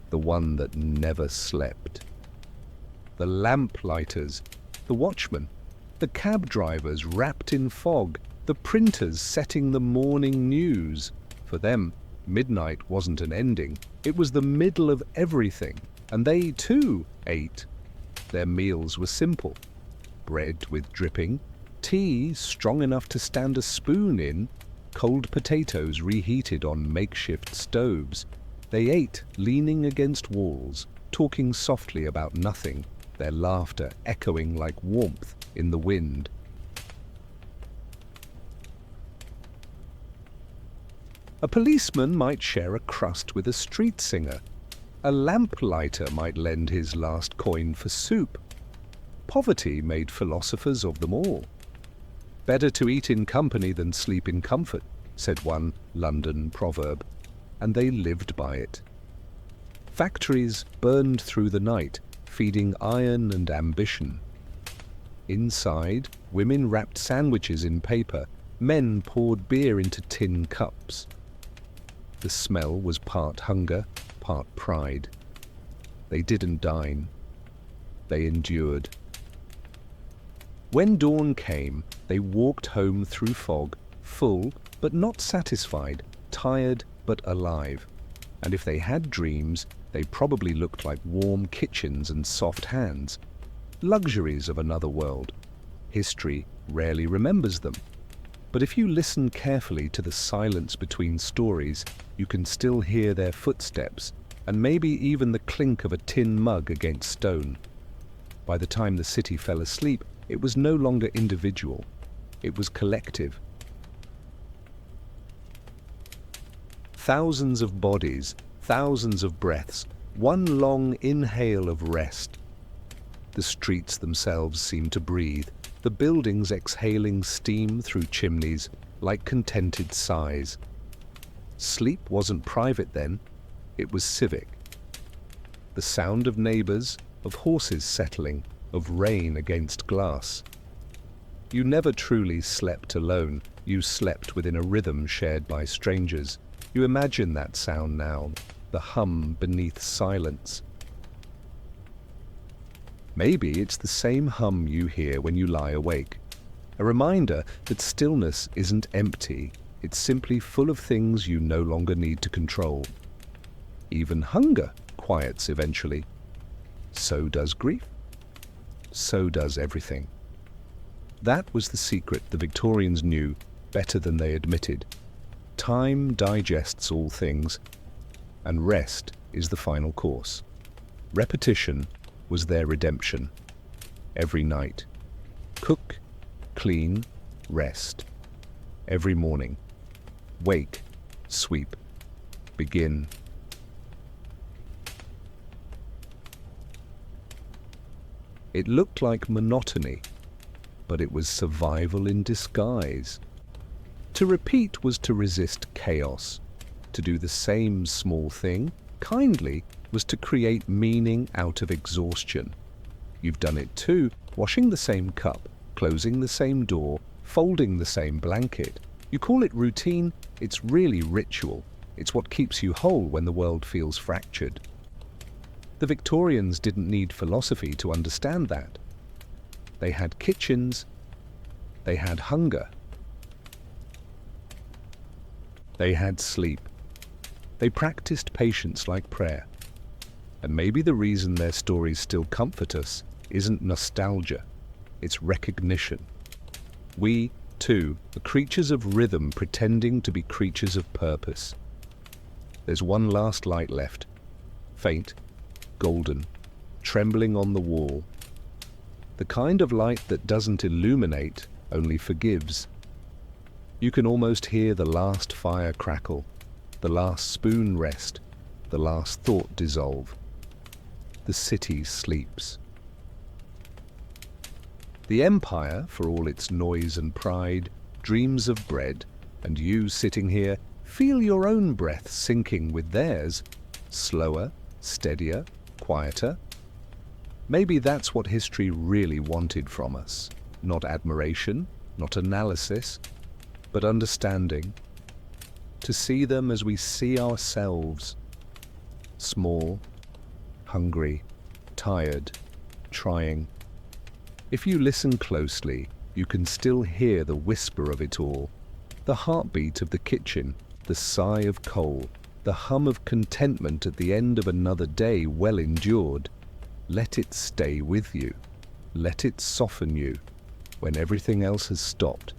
the one that never slept. The lamplighters, the watchmen, the cab drivers wrapped in fog, the printers setting the morning news. For them, midnight wasn't an ending, it was the middle of everything, and they too ate. Their meals were simple: bread with dripping, tea strong enough to stand a spoon in, cold potatoes reheated on makeshift stoves. They ate leaning against walls, talking softly about nothing, their laughter echoing like warmth in the wind. A policeman might share a crust with a street singer. A lamplighter might lend his last coin for soup. Poverty made philosophers of them all. Better to eat in company than sleep in comfort, said one London proverb, and they lived by it. Factories burned through the night, feeding iron and ambition. Inside, women wrapped sandwiches in paper, men poured beer into tin cups. The smell was part hunger, part pride. They didn't dine. They endured. When dawn came, they walked home through fog, full but not satisfied, tired but alive. And if they had dreams, they probably looked like warm kitchens and soft hands, luxuries of another world. History rarely remembers them. But if you listen carefully to the silence between stories, you can still hear their footsteps, and maybe even the clink of a tin mug against stone. By the time the city fell asleep, it was no longer individual. It was collective. Thousands of bodies, thousands of breaths, one long inhale of rest. The streets themselves seemed to breathe, the buildings exhaling steam through chimneys like contented sighs. Sleep wasn't private then, it was civic. The sound of neighbors, of horses settling, of rain against glass. You never truly slept alone, you slept within a rhythm shared by strangers. You imagine that sound now, the hum beneath silence. Maybe it's the same hum you hear when you lie awake, a reminder that stillness isn't empty, it's simply full of things you no longer need to control. Even hunger quiets eventually. So does grief. So does everything. That was the secret the Victorians knew better than they admitted. Time digests all things, and rest is the final course. Repetition was their redemption. Every night. Cook, clean, rest. Every morning. Wake, sweep, begin. It looked like monotony, but it was survival in disguise. To repeat was to resist chaos. To do the same small thing, kindly, was to create meaning out of exhaustion. You've done it too, washing the same cup, closing the same door, folding the same blanket. You call it routine, it's really ritual. It's what keeps you whole when the world feels fractured. The Victorians didn't need philosophy to understand that. They had kitchens, they had hunger, they had sleep. They practiced patience like prayer. And maybe the reason their stories still comfort us isn't nostalgia, it's recognition. We, too, are creatures of rhythm pretending to be creatures of purpose. There's one last light left, faint, golden, trembling on the wall. The kind of light that doesn't illuminate, only forgives. You can almost hear the last fire crackle, the last spoon rest, the last thought dissolve. The city sleeps. The empire, for all its noise and pride, dreams of bread, and you sitting here feel your own breath sinking with theirs, slower, steadier, quieter. Maybe that's what history really wanted from us. Not admiration, not analysis, but understanding. To see them as we see ourselves. Small, hungry, tired, trying. If you listen closely, you can still hear the whisper of it all. The heartbeat of the kitchen, the sigh of coal, the hum of contentment at the end of another day well endured. Let it stay with you. Let it soften you. When everything else has stopped,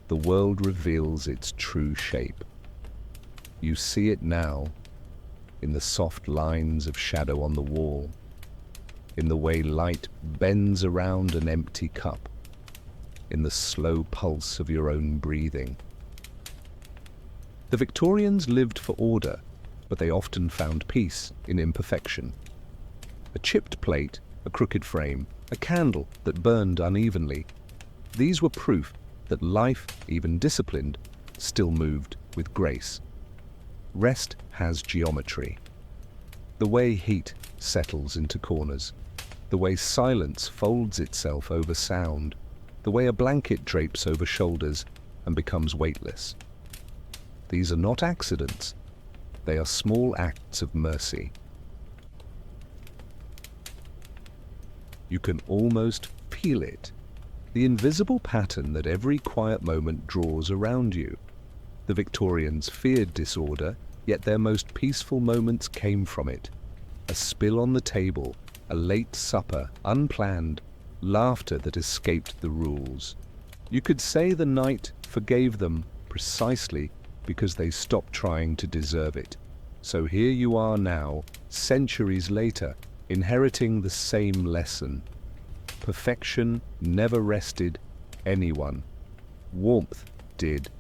the world reveals its true shape. You see it now, in the soft lines of shadow on the wall, in the way light bends around an empty cup, in the slow pulse of your own breathing. The Victorians lived for order, but they often found peace in imperfection. A chipped plate, a crooked frame, a candle that burned unevenly. These were proof that life, even disciplined, still moved with grace. Rest has geometry. The way heat settles into corners, the way silence folds itself over sound, the way a blanket drapes over shoulders and becomes weightless. These are not accidents. They are small acts of mercy. You can almost feel it, the invisible pattern that every quiet moment draws around you. The Victorians feared disorder, yet their most peaceful moments came from it. A spill on the table, a late supper, unplanned, laughter that escaped the rules. You could say the night forgave them precisely because they stopped trying to deserve it. So here you are now, centuries later, inheriting the same lesson. Perfection never rested anyone. Warmth did.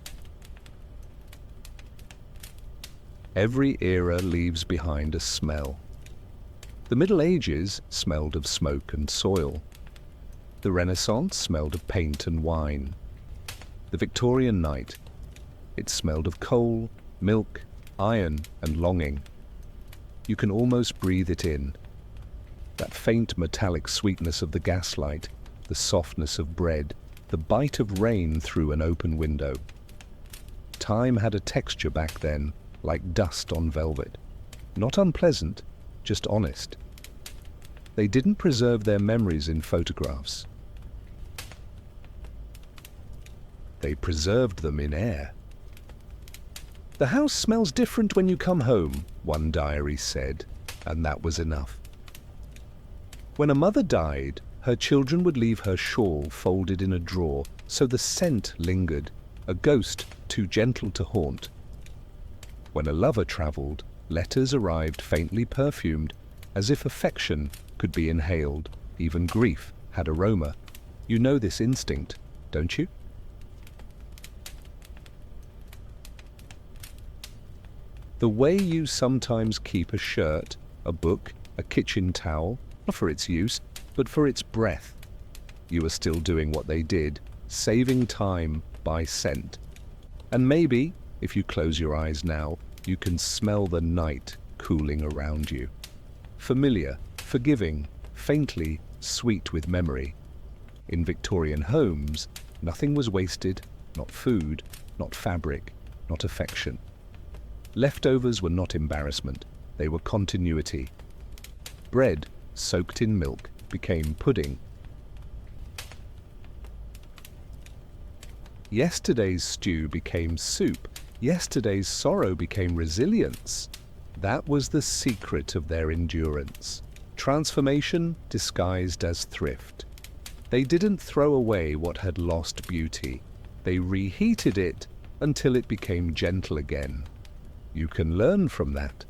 Every era leaves behind a smell. The Middle Ages smelled of smoke and soil. The Renaissance smelled of paint and wine. The Victorian night, it smelled of coal, milk, iron, and longing. You can almost breathe it in. That faint metallic sweetness of the gaslight, the softness of bread, the bite of rain through an open window. Time had a texture back then, like dust on velvet. Not unpleasant, just honest. They didn't preserve their memories in photographs. They preserved them in air. "The house smells different when you come home," one diary said, and that was enough. When a mother died, Her children would leave her shawl folded in a drawer, so the scent lingered, a ghost too gentle to haunt. When a lover travelled, letters arrived faintly perfumed, as if affection could be inhaled, even grief had aroma. You know this instinct, don't you? The way you sometimes keep a shirt, a book, a kitchen towel, not for its use, but for its breath. You are still doing what they did, saving time by scent. And maybe, if you close your eyes now, you can smell the night cooling around you. Familiar, forgiving, faintly sweet with memory. In Victorian homes, nothing was wasted, not food, not fabric, not affection. Leftovers were not embarrassment, they were continuity. Bread, soaked in milk, became pudding. Yesterday's stew became soup. Yesterday's sorrow became resilience. That was the secret of their endurance. Transformation disguised as thrift. They didn't throw away what had lost beauty. They reheated it until it became gentle again. You can learn from that.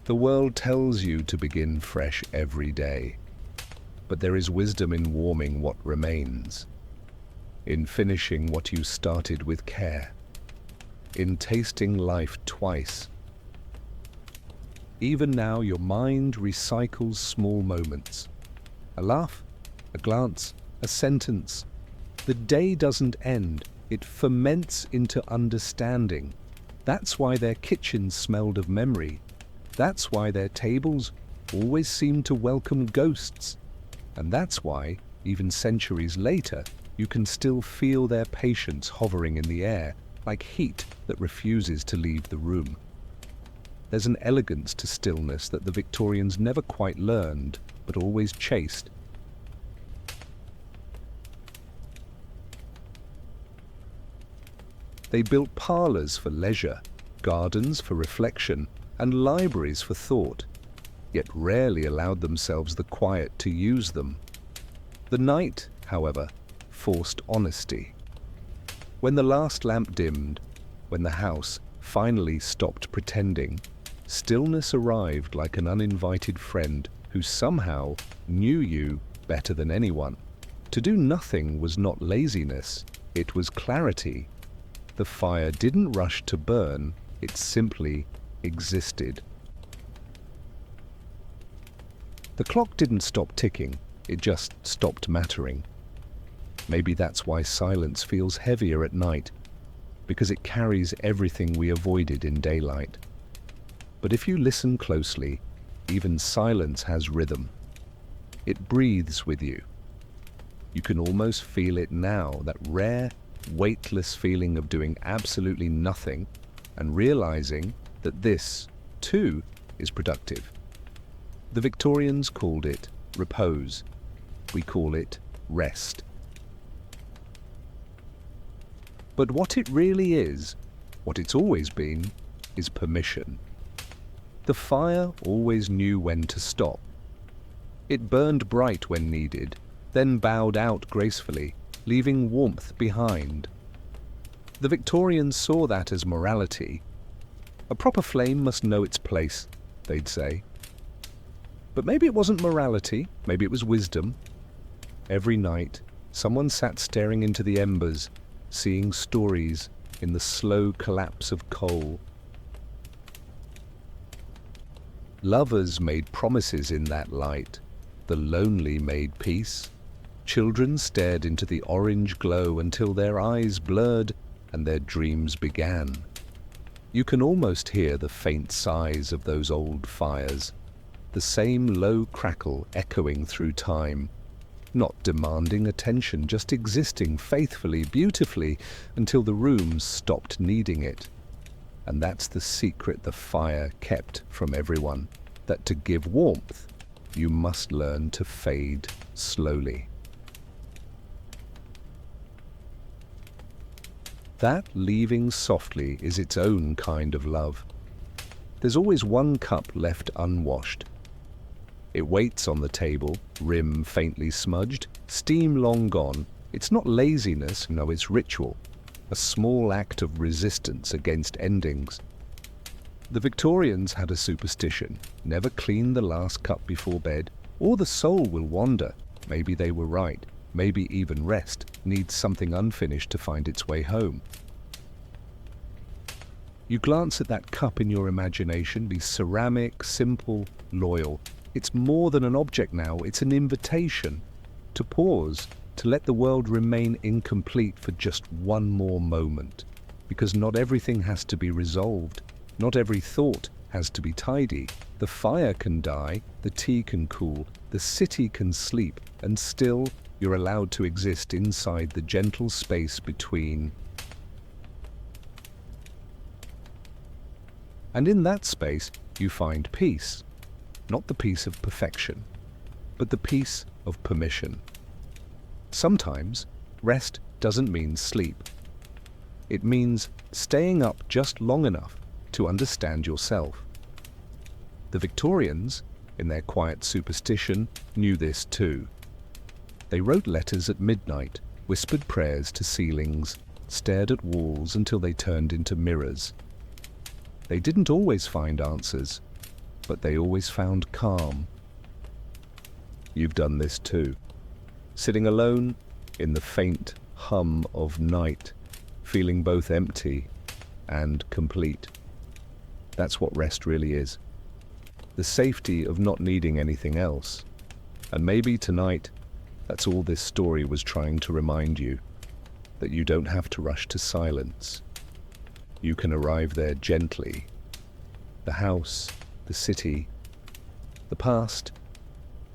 The world tells you to begin fresh every day. But there is wisdom in warming what remains, in finishing what you started with care, in tasting life twice. Even now your mind recycles small moments. A laugh, a glance, a sentence. The day doesn't end, it ferments into understanding. That's why their kitchens smelled of memory. That's why their tables always seemed to welcome ghosts. And that's why, even centuries later, you can still feel their patience hovering in the air, like heat that refuses to leave the room. There's an elegance to stillness that the Victorians never quite learned, but always chased. They built parlours for leisure, gardens for reflection, and libraries for thought, yet rarely allowed themselves the quiet to use them. The night, however, forced honesty. When the last lamp dimmed, when the house finally stopped pretending, stillness arrived like an uninvited friend who somehow knew you better than anyone. To do nothing was not laziness, it was clarity. The fire didn't rush to burn, it simply existed. The clock didn't stop ticking, it just stopped mattering. Maybe that's why silence feels heavier at night, because it carries everything we avoided in daylight. But if you listen closely, even silence has rhythm. It breathes with you. You can almost feel it now, that rare, weightless feeling of doing absolutely nothing and realizing that this, too, is productive. The Victorians called it repose. We call it rest. But what it really is, what it's always been, is permission. The fire always knew when to stop. It burned bright when needed, then bowed out gracefully, leaving warmth behind. The Victorians saw that as morality. A proper flame must know its place, they'd say. But maybe it wasn't morality, maybe it was wisdom. Every night, someone sat staring into the embers, seeing stories in the slow collapse of coal. Lovers made promises in that light. The lonely made peace. Children stared into the orange glow until their eyes blurred and their dreams began. You can almost hear the faint sighs of those old fires, the same low crackle echoing through time, not demanding attention, just existing faithfully, beautifully, until the rooms stopped needing it. And that's the secret the fire kept from everyone, that to give warmth, you must learn to fade slowly. That leaving softly is its own kind of love. There's always one cup left unwashed. It waits on the table, rim faintly smudged, steam long gone. It's not laziness, no, it's ritual. A small act of resistance against endings. The Victorians had a superstition: never clean the last cup before bed, or the soul will wander. Maybe they were right. Maybe even rest needs something unfinished to find its way home. You glance at that cup in your imagination, be ceramic, simple, loyal. It's more than an object now, it's an invitation to pause, to let the world remain incomplete for just one more moment. Because not everything has to be resolved, not every thought has to be tidy. The fire can die, the tea can cool, the city can sleep, and still you're allowed to exist inside the gentle space between. And in that space, you find peace. Not the peace of perfection, but the peace of permission. Sometimes, rest doesn't mean sleep. It means staying up just long enough to understand yourself. The Victorians, in their quiet superstition, knew this too. They wrote letters at midnight, whispered prayers to ceilings, stared at walls until they turned into mirrors. They didn't always find answers, but they always found calm. You've done this too. Sitting alone in the faint hum of night, feeling both empty and complete. That's what rest really is. The safety of not needing anything else. And maybe tonight, that's all this story was trying to remind you, that you don't have to rush to silence. You can arrive there gently. The house, the city, the past,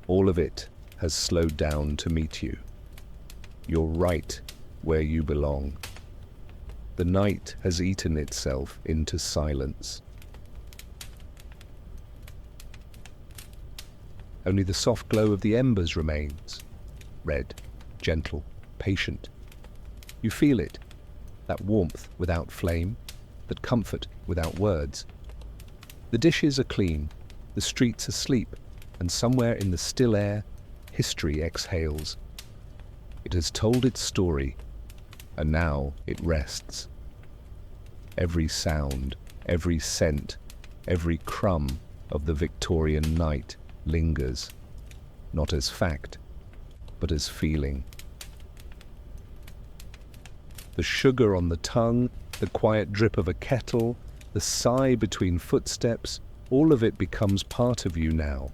all of it has slowed down to meet you. You're right where you belong. The night has eaten itself into silence. Only the soft glow of the embers remains. Red, gentle, patient. You feel it, that warmth without flame, that comfort without words. The dishes are clean, the streets asleep, and somewhere in the still air, history exhales. It has told its story, and now it rests. Every sound, every scent, every crumb of the Victorian night lingers, not as fact, but as feeling. The sugar on the tongue, the quiet drip of a kettle, the sigh between footsteps, all of it becomes part of you now.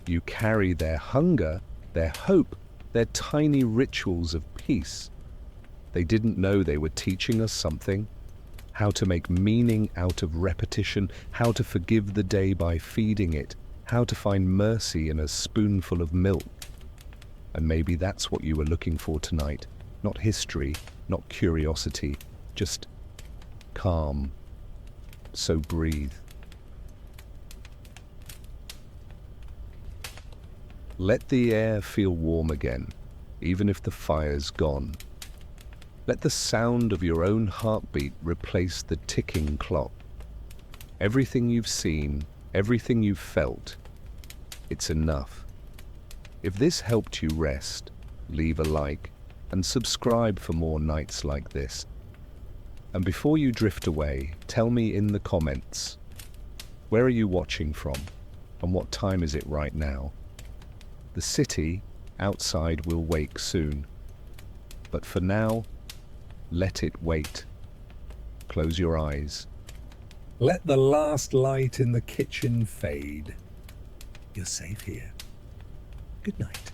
You carry their hunger, their hope, their tiny rituals of peace. They didn't know they were teaching us something. How to make meaning out of repetition, how to forgive the day by feeding it, how to find mercy in a spoonful of milk. And maybe that's what you were looking for tonight. Not history, not curiosity, just calm. So breathe. Let the air feel warm again, even if the fire's gone. Let the sound of your own heartbeat replace the ticking clock. Everything you've seen, everything you've felt, it's enough. If this helped you rest, leave a like and subscribe for more nights like this. And before you drift away, tell me in the comments, where are you watching from and what time is it right now? The city outside will wake soon, but for now, let it wait. Close your eyes. Let the last light in the kitchen fade. You're safe here. Good night.